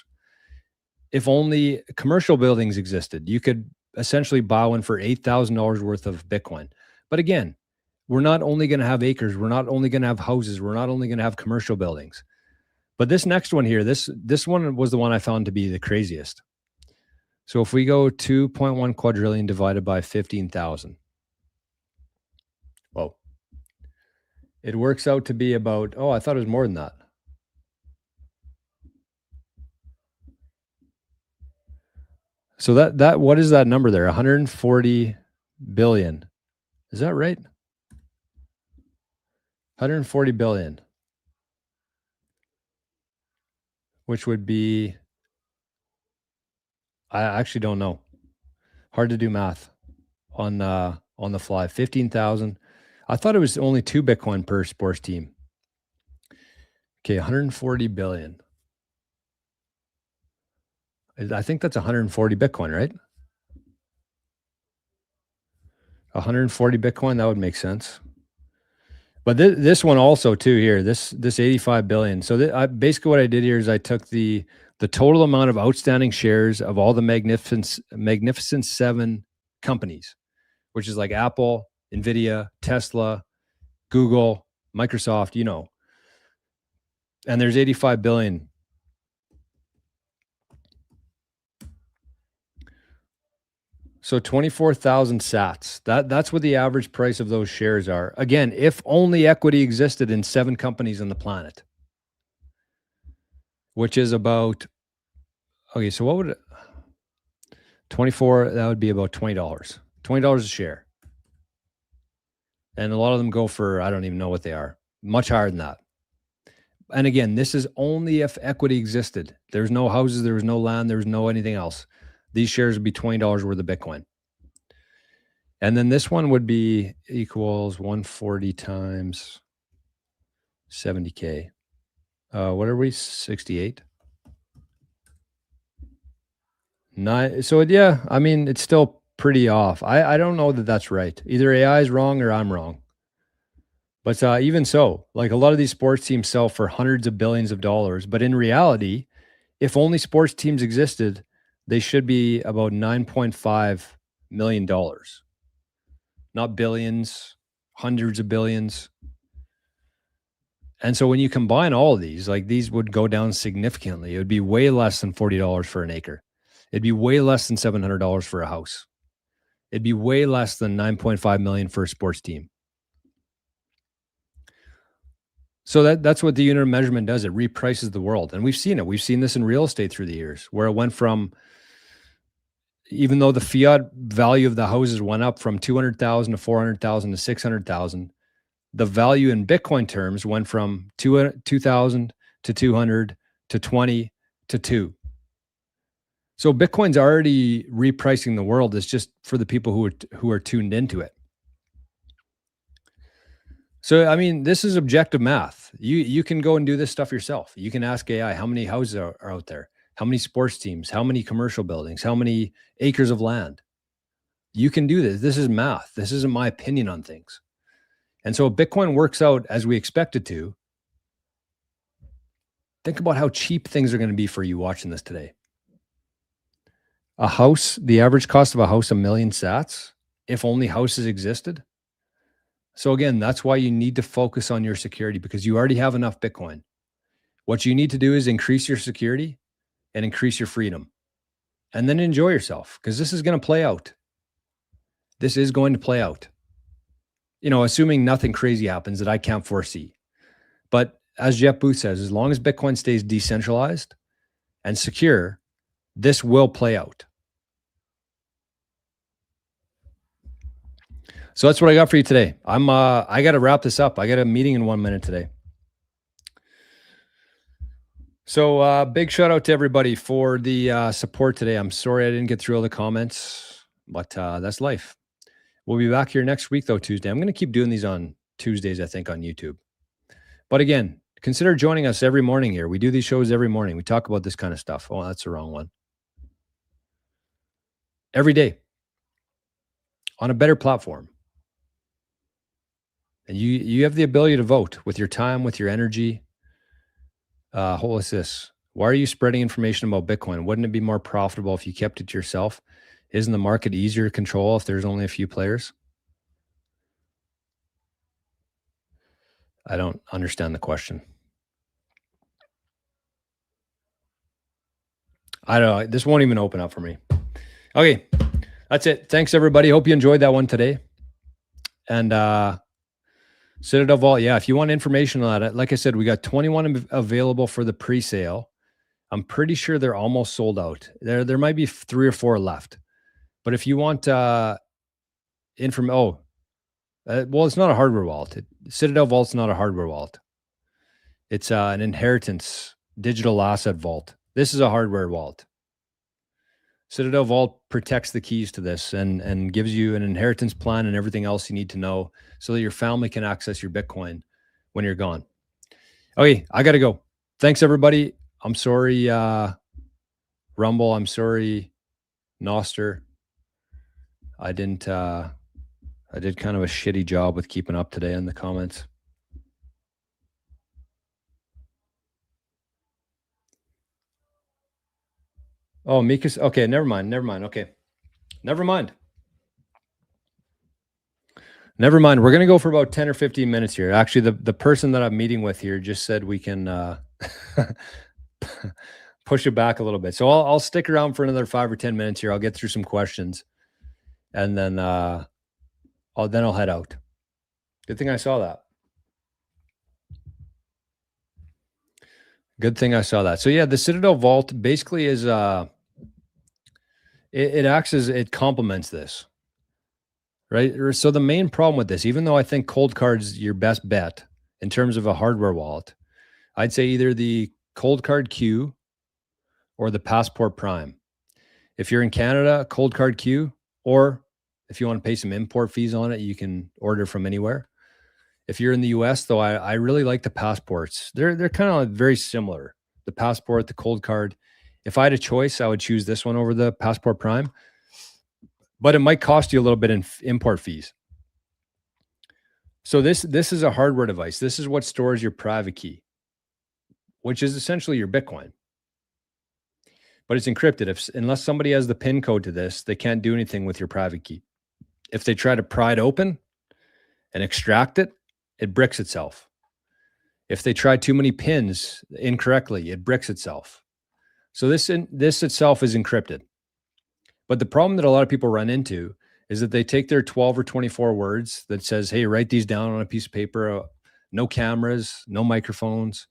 If only commercial buildings existed, you could essentially buy one for $8,000 worth of Bitcoin. But again, we're not only going to have acres, we're not only going to have houses, we're not only going to have commercial buildings. But this next one here, this one was the one I found to be the craziest. So if we go 2.1 quadrillion divided by 15,000, whoa, it works out to be about, oh, I thought it was more than that. So that what is that number there? 140 billion. Is that right? 140 billion. Which would be, I actually don't know. Hard to do math on the fly. 15,000. I thought it was only 2 Bitcoin per sports team. Okay, 140 billion. I think that's 140 Bitcoin, right? 140 Bitcoin, that would make sense. But this one also too here, this 85 billion. So basically what I did here is I took the total amount of outstanding shares of all the Magnificent Seven companies, which is like Apple, Nvidia, Tesla, Google, Microsoft, you know. And there's 85 billion. So 24,000 sats. That's what the average price of those shares are. Again, if only equity existed in 7 companies on the planet, which is about, okay, so what would it, 24, that would be about $20. $20 a share. And a lot of them go for, I don't even know what they are, much higher than that. And again, this is only if equity existed. There's no houses, there was no land, there was no anything else. These shares would be $20 worth of Bitcoin. And then this one would be equals 140 times 70K. What are we? 68? 9. So yeah, I mean, it's still pretty off. I don't know that that's right. Either AI is wrong or I'm wrong. But even so, like a lot of these sports teams sell for hundreds of billions of dollars. But in reality, if only sports teams existed, they should be about $9.5 million. Not billions, hundreds of billions. And so when you combine all of these, like these would go down significantly. It would be way less than $40 for an acre. It'd be way less than $700 for a house. It'd be way less than 9.5 million for a sports team. So that's what the unit of measurement does. It reprices the world. And we've seen it. We've seen this in real estate through the years, where it went from, even though the fiat value of the houses went up from 200,000 to 400,000 to 600,000, the value in Bitcoin terms went from 2,000 to 200 to 20 to 2. So Bitcoin's already repricing the world. It's just for the people who are tuned into it. So, I mean, this is objective math. You can go and do this stuff yourself. You can ask AI, how many houses are out there? How many sports teams? How many commercial buildings? How many acres of land? You can do this. This is math. This isn't my opinion on things. And so if Bitcoin works out as we expect it to, think about how cheap things are going to be for you watching this today. A house, the average cost of a house, 1 million sats, if only houses existed. So again, that's why you need to focus on your security, because you already have enough Bitcoin. What you need to do is increase your security and increase your freedom, and then enjoy yourself, because this is going to play out. This is going to play out. You know, assuming nothing crazy happens that I can't foresee. But as Jeff Booth says, as long as Bitcoin stays decentralized and secure, this will play out. So that's what I got for you today. I got to wrap this up. I got a meeting in 1 minute today. So big shout out to everybody for the support today. I'm sorry I didn't get through all the comments, but that's life. We'll be back here next week, though, Tuesday. I'm going to keep doing these on Tuesdays, I think, on YouTube. But again, consider joining us every morning here. We do these shows every morning. We talk about this kind of stuff. Oh, that's the wrong one. Every day on a better platform. And you have the ability to vote with your time, with your energy. What is this? Why are you spreading information about Bitcoin? Wouldn't it be more profitable if you kept it to yourself? Isn't the market easier to control if there's only a few players? I don't understand the question. I don't know. This won't even open up for me. Okay. That's it. Thanks, everybody. Hope you enjoyed that one today. And Citadel Vault. Yeah, if you want information on that, like I said, we got 21 available for the pre-sale. I'm pretty sure they're almost sold out. There might be 3 or 4 left. But if you want well, it's not a hardware wallet. Citadel Vault's not a hardware wallet. It's an inheritance digital asset vault. This is a hardware wallet. Citadel Vault protects the keys to this and gives you an inheritance plan and everything else you need to know so that your family can access your Bitcoin when you're gone. Okay, I got to go. Thanks, everybody. I'm sorry, Rumble. I'm sorry, Noster. I did kind of a shitty job with keeping up today in the comments. Oh, Mika's okay. Never mind. Okay, never mind. We're gonna go for about 10 or 15 minutes here. Actually, the person that I'm meeting with here just said we can push it back a little bit. So I'll stick around for another 5 or 10 minutes here. I'll get through some questions, and then I'll head out. Good thing I saw that. So yeah, the Citadel Vault basically is it complements this, right? So the main problem with this, even though I think Cold Card's your best bet in terms of a hardware wallet, I'd say either the Cold Card Q or the Passport Prime. If you're in Canada, Cold Card Q, or if you want to pay some import fees on it, you can order from anywhere. If you're in the US, though, I really like the Passports. They're kind of very similar. The Passport, the Cold Card. If I had a choice, I would choose this one over the Passport Prime, but it might cost you a little bit in import fees. So this is a hardware device. This is what stores your private key, which is essentially your Bitcoin. But it's encrypted. Unless somebody has the PIN code to this, they can't do anything with your private key. If they try to pry it open and extract it, it bricks itself. If they try too many pins incorrectly, it bricks itself. So this itself is encrypted. But the problem that a lot of people run into is that they take their 12 or 24 words that says, hey, write these down on a piece of paper, no cameras, no microphones,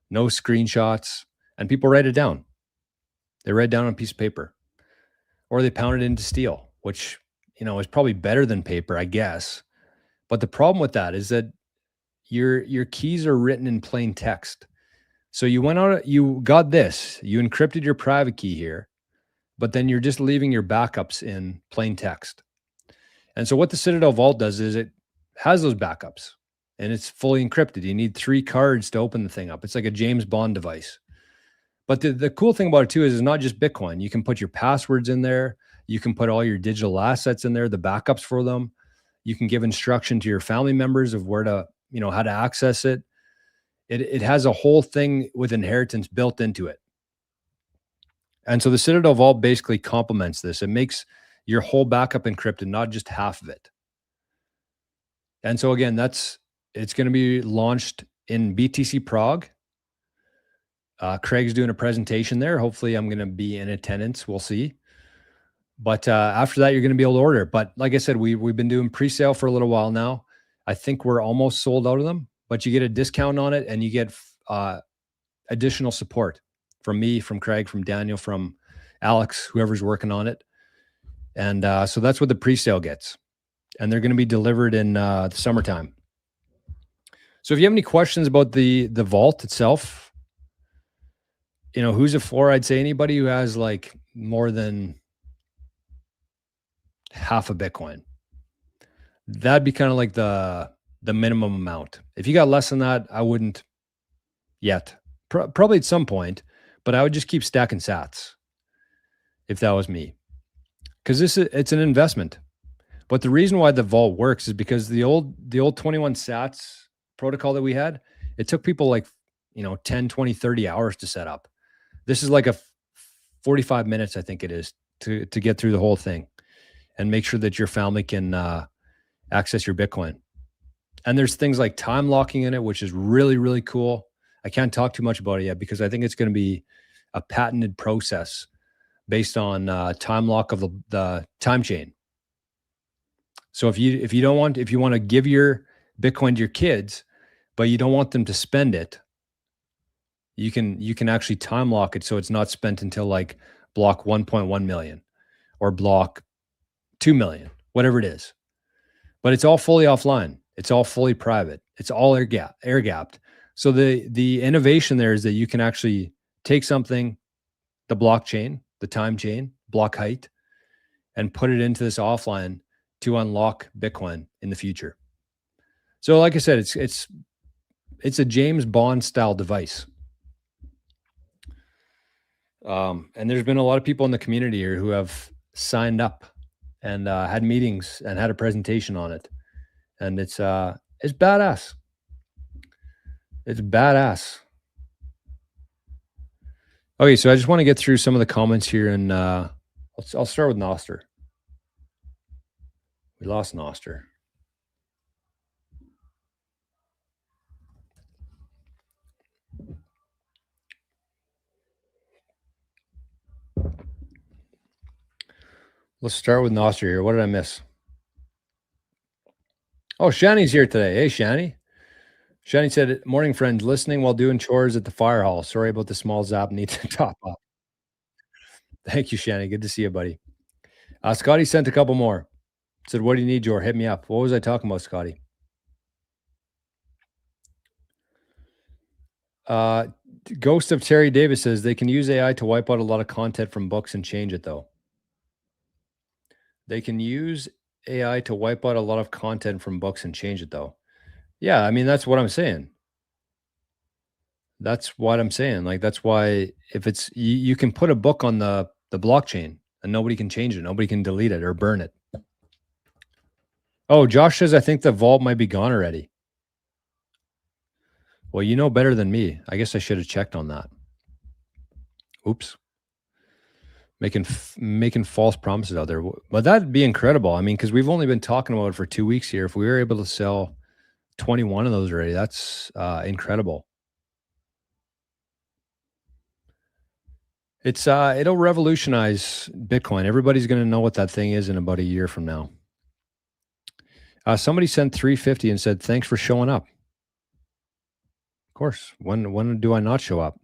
no screenshots, and people write it down. They write down on a piece of paper, or they pound it into steel, which, is probably better than paper, I guess. But the problem with that is that your keys are written in plain text. So you got this, you encrypted your private key here, but then you're just leaving your backups in plain text. And so what the Citadel Vault does is it has those backups and it's fully encrypted. You need 3 cards to open the thing up. It's like a James Bond device. But the cool thing about it too is it's not just Bitcoin. You can put your passwords in there. You can put all your digital assets in there, the backups for them. You can give instruction to your family members of where to, how to access it. It has a whole thing with inheritance built into it. And so the Citadel Vault basically complements this. It makes your whole backup encrypted, not just half of it. And so again, it's going to be launched in BTC Prague. Craig's doing a presentation there. Hopefully I'm going to be in attendance. We'll see. But after that, you're going to be able to order. But like I said, we've been doing pre-sale for a little while now. I think we're almost sold out of them, but you get a discount on it and you get additional support from me, from Craig, from Daniel, from Alex, whoever's working on it. And so that's what the pre-sale gets. and they're going to be delivered in the summertime. So if you have any questions about the vault itself, who's it for? I'd say anybody who has like more than half a Bitcoin. That'd be kind of like the minimum amount. If you got less than that, I wouldn't yet. Probably at some point, but I would just keep stacking sats if that was me. Because it's an investment. But the reason why the vault works is because the old 21 sats protocol that we had, it took people like 10, 20, 30 hours to set up. This is like a 45 minutes, I think it is, to get through the whole thing and make sure that your family can access your Bitcoin. And there's things like time locking in it, which is really, really cool. I can't talk too much about it yet because I think it's going to be a patented process based on time lock of the time chain. So if you want to give your Bitcoin to your kids, but you don't want them to spend it, you can actually time lock it so it's not spent until like block 1.1 million or block 2 million, whatever it is. But it's all fully offline. It's all fully private. It's all air gapped. So the innovation there is that you can actually take something, the blockchain, the time chain, block height, and put it into this offline to unlock Bitcoin in the future. So like I said, it's a James Bond style device. And there's been a lot of people in the community here who have signed up and had meetings and had a presentation on it. And it's badass. It's badass. Okay, so I just want to get through some of the comments here, and I'll start with Noster. We lost Noster. Let's start with Noster here. What did I miss? Oh, Shani's here today. Hey, Shani. Shani said, morning, friends. Listening while doing chores at the fire hall. Sorry about the small zap. Need to top up. Thank you, Shani. Good to see you, buddy. Scotty sent a couple more. Said, what do you need, Jor? Hit me up. What was I talking about, Scotty? Ghost of Terry Davis says, they can use AI to wipe out a lot of content from books and change it, though. They can use AI to wipe out a lot of content from books and change it, though. Yeah, I mean, that's what I'm saying. That's what I'm saying. Like, that's why if it's, you can put a book on the blockchain and nobody can change it. Nobody can delete it or burn it. Oh, Josh says, I think the vault might be gone already. Well, you know better than me. I guess I should have checked on that. Oops. Making false promises out there. But that'd be incredible. I mean, because we've only been talking about it for 2 weeks here. If we were able to sell 21 of those already, that's incredible. It'll revolutionize Bitcoin. Everybody's going to know what that thing is in about a year from now. Somebody sent 350 and said, thanks for showing up. Of course. When do I not show up?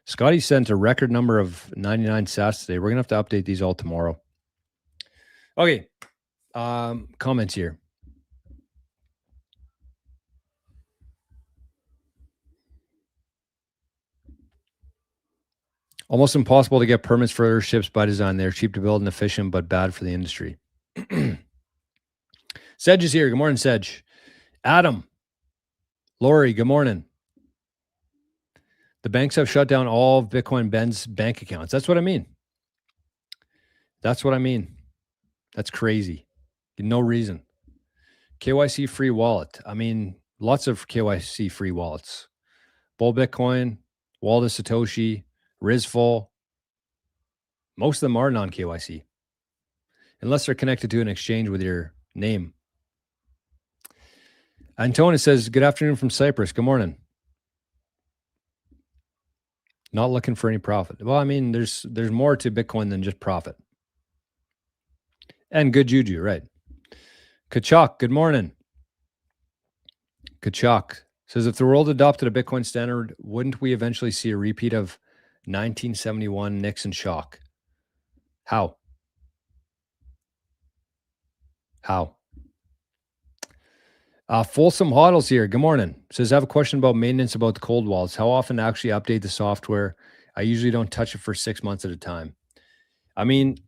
Scotty sent a record number of 99 sats today. We're going to have to update these all tomorrow. Okay. Comments here. Almost impossible to get permits for ships by design. They're cheap to build and efficient, but bad for the industry. Sedge is here. Good morning, Sedge. Adam. Lori, good morning. The banks have shut down all of Bitcoin Ben's bank accounts. That's what I mean. That's what I mean. That's crazy. No reason. KYC free wallet. I mean, lots of KYC free wallets. Bull Bitcoin, Wallet of Satoshi, Rizful. Most of them are non-KYC. Unless they're connected to an exchange with your name. Antonis says, good afternoon from Cyprus. Good morning. Not looking for any profit. Well, I mean, there's more to Bitcoin than just profit. And good juju, right? Kachak, good morning. Kachak says, if the world adopted a Bitcoin standard, wouldn't we eventually see a repeat of 1971 Nixon shock? How? How? Folsom Hoddles here. Good morning. Says, I have a question about maintenance about the cold wallets. How often to actually update the software? I usually don't touch it for 6 months at a time. I mean,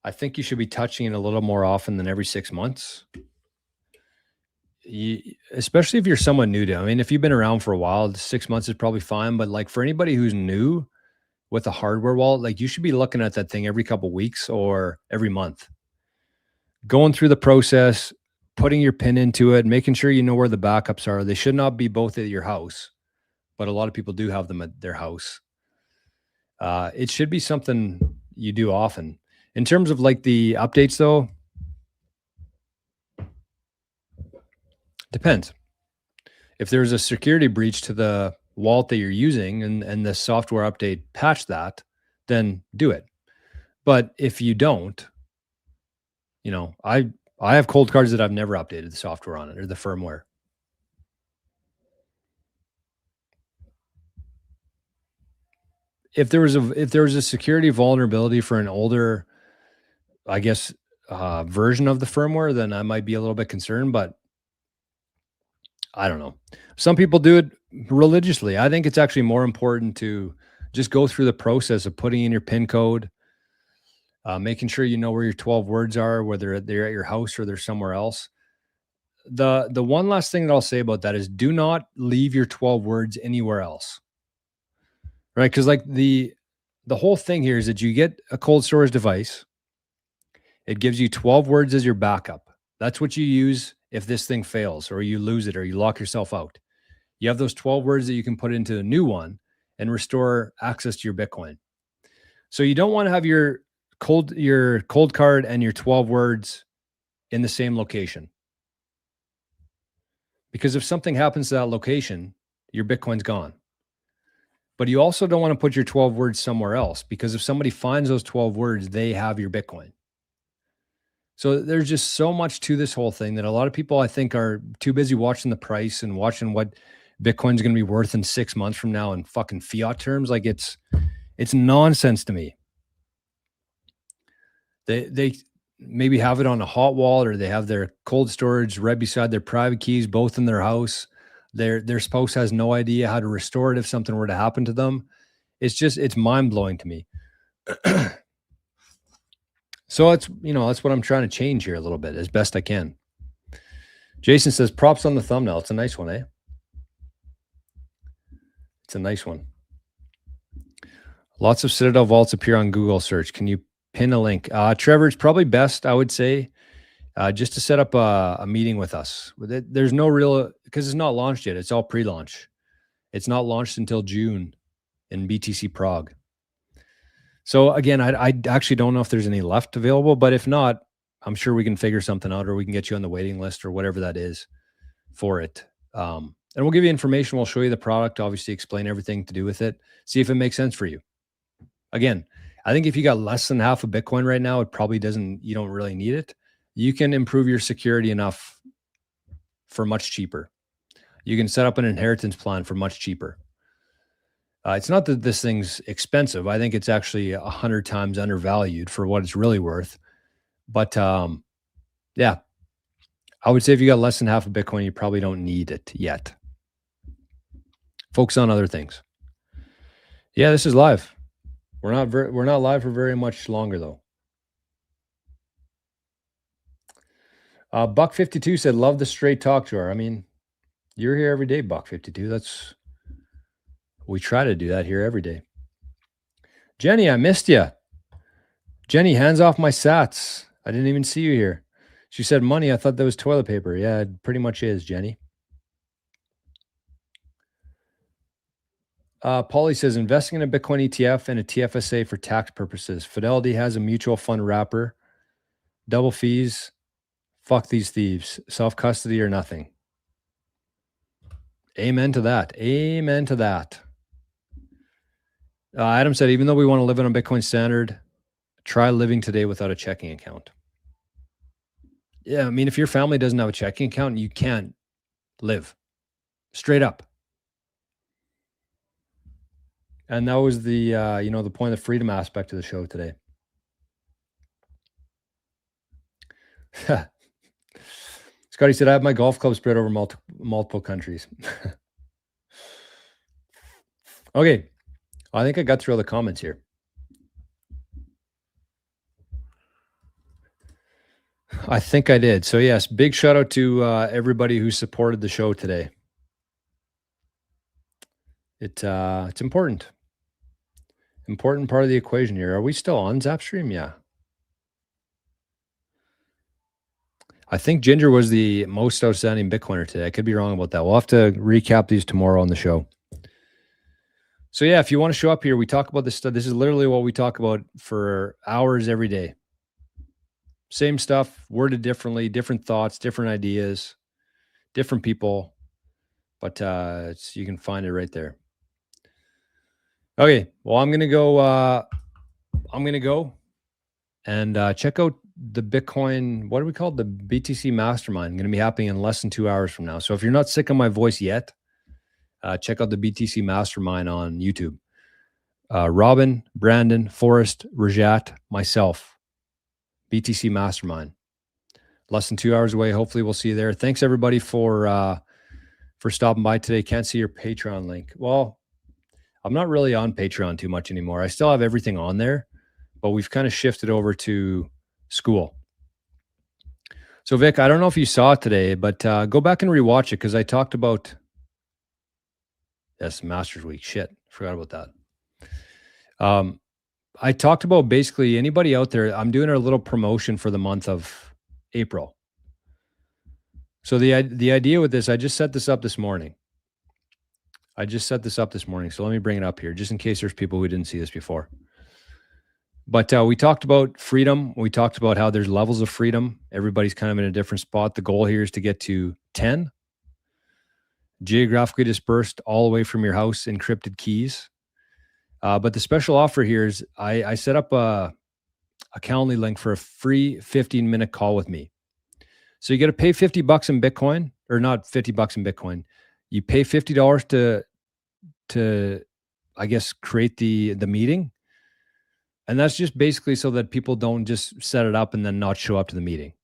I think you should be touching it a little more often than every 6 months. Especially if you're someone new to, I mean, if you've been around for a while, 6 months is probably fine. But like for anybody who's new with a hardware wallet, like you should be looking at that thing every couple weeks or every month. Going through the process, putting your pin into it, making sure you know where the backups are. They should not be both at your house, but a lot of people do have them at their house. It should be something you do often. In terms of like the updates though, depends. If there's a security breach to the wallet that you're using and the software update patch that, then do it. But if you don't, you know, I have cold cards that I've never updated the software on it or the firmware. If there was a security vulnerability for an older, I guess, version of the firmware, then I might be a little bit concerned, but I don't know. Some people do it religiously. I think it's actually more important to just go through the process of putting in your PIN code, making sure you know where your 12 words are, whether they're at your house or they're somewhere else. The one last thing that I'll say about that is do not leave your 12 words anywhere else. Right? Because like the whole thing here is that you get a cold storage device. It gives you 12 words as your backup. That's what you use if this thing fails or you lose it or you lock yourself out. You have those 12 words that you can put into a new one and restore access to your Bitcoin. So you don't want to have your cold card and your 12 words in the same location. Because if something happens to that location, your Bitcoin's gone. But you also don't want to put your 12 words somewhere else, because if somebody finds those 12 words, they have your Bitcoin. So there's just so much to this whole thing that a lot of people, I think, are too busy watching the price and watching what Bitcoin's going to be worth in 6 months from now in fucking fiat terms. Like it's nonsense to me. They maybe have it on a hot wallet, or they have their cold storage right beside their private keys, both in their house. Their spouse has no idea how to restore it if something were to happen to them. It's mind-blowing to me. So that's what I'm trying to change here a little bit as best I can. Jason says, props on the thumbnail. It's a nice one, eh? It's a nice one. Lots of Citadel vaults appear on Google search. Can you pin a link? Trevor, it's probably best, I would say, just to set up a meeting with us. There's no real, because it's not launched yet. It's all pre-launch. It's not launched until June in BTC Prague. So again, I actually don't know if there's any left available, but if not, I'm sure we can figure something out, or we can get you on the waiting list or whatever that is for it. And we'll give you information. We'll show you the product, obviously explain everything to do with it, see if it makes sense for you. Again, I think if you got less than half a Bitcoin right now, it probably you don't really need it. You can improve your security enough for much cheaper. You can set up an inheritance plan for much cheaper. It's not that this thing's expensive. I think it's actually 100 times undervalued for what it's really worth. But yeah, I would say if you got less than half a Bitcoin, you probably don't need it yet. Focus on other things. Yeah, this is live. We're not live for very much longer though. Buck52 said, love the straight talk jar. I mean, you're here every day, Buck52. We try to do that here every day. Jenny, I missed you. Jenny, hands off my sats. I didn't even see you here. She said money. I thought that was toilet paper. Yeah, it pretty much is, Jenny. Paulie says, investing in a Bitcoin ETF and a TFSA for tax purposes. Fidelity has a mutual fund wrapper. Double fees. Fuck these thieves. Self-custody or nothing. Amen to that. Amen to that. Adam said, even though we want to live on a Bitcoin standard, try living today without a checking account. Yeah, I mean, if your family doesn't have a checking account, you can't live. Straight up. And that was the, the point of the freedom aspect of the show today. Scotty said, I have my golf club spread over multiple countries. Okay. I think I got through all the comments here. I think I did. So yes, big shout out to everybody who supported the show today. It's important. Important part of the equation here. Are we still on Zapstream? Yeah. I think Ginger was the most outstanding Bitcoiner today. I could be wrong about that. We'll have to recap these tomorrow on the show. So yeah, if you want to show up here, we talk about this stuff. This is literally what we talk about for hours every day. Same stuff, worded differently, different thoughts, different ideas, different people, but you can find it right there. Okay, well, I'm gonna go and check out the Bitcoin. What do we call it? The BTC Mastermind. Going to be happening in less than 2 hours from now. So if you're not sick of my voice yet, check out the BTC Mastermind on YouTube. Robin, Brandon, Forrest, Rajat, myself. BTC Mastermind. Less than 2 hours away. Hopefully we'll see you there. Thanks everybody for stopping by today. Can't see your Patreon link. Well, I'm not really on Patreon too much anymore. I still have everything on there, but we've kind of shifted over to school. So Vic, I don't know if you saw it today, but go back and rewatch it because I talked about, yes, Masters Week. Shit, forgot about that. I talked about basically anybody out there. I'm doing a little promotion for the month of April. So the idea with this, I just set this up this morning. So let me bring it up here just in case there's people who didn't see this before. But we talked about freedom. We talked about how there's levels of freedom. Everybody's kind of in a different spot. The goal here is to get to 10, geographically dispersed all the way from your house, encrypted keys. But the special offer here is I set up a Calendly link for a free 15-minute call with me. So you got to pay $50 in Bitcoin, or not $50 in Bitcoin. You pay $50 to I guess create the meeting. And that's just basically so that people don't just set it up and then not show up to the meeting.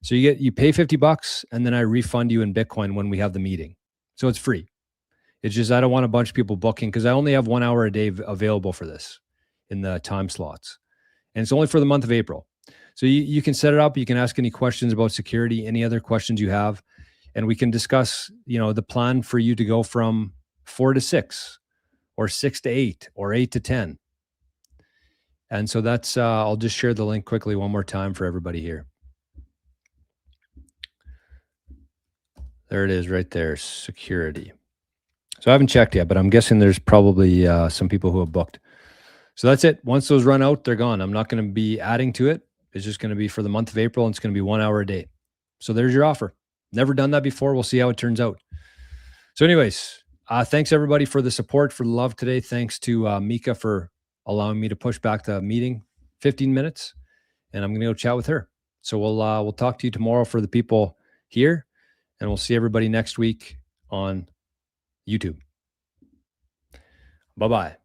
So you pay $50 and then I refund you in Bitcoin when we have the meeting. So it's free. It's just I don't want a bunch of people booking because I only have 1 hour a day available for this in the time slots. And it's only for the month of April. So you can set it up. You can ask any questions about security, any other questions you have. And we can discuss, the plan for you to go from 4 to 6 or 6 to 8 or 8 to 10. And so that's, I'll just share the link quickly one more time for everybody here. There it is right there, security. So I haven't checked yet, but I'm guessing there's probably some people who have booked. So that's it. Once those run out, they're gone. I'm not going to be adding to it. It's just going to be for the month of April, and it's going to be 1 hour a day. So there's your offer. Never done that before. We'll see how it turns out. So anyways, thanks everybody for the support, for the love today. Thanks to Mika for allowing me to push back the meeting 15 minutes, and I'm going to go chat with her. So we'll talk to you tomorrow for the people here, and we'll see everybody next week on YouTube. Bye-bye.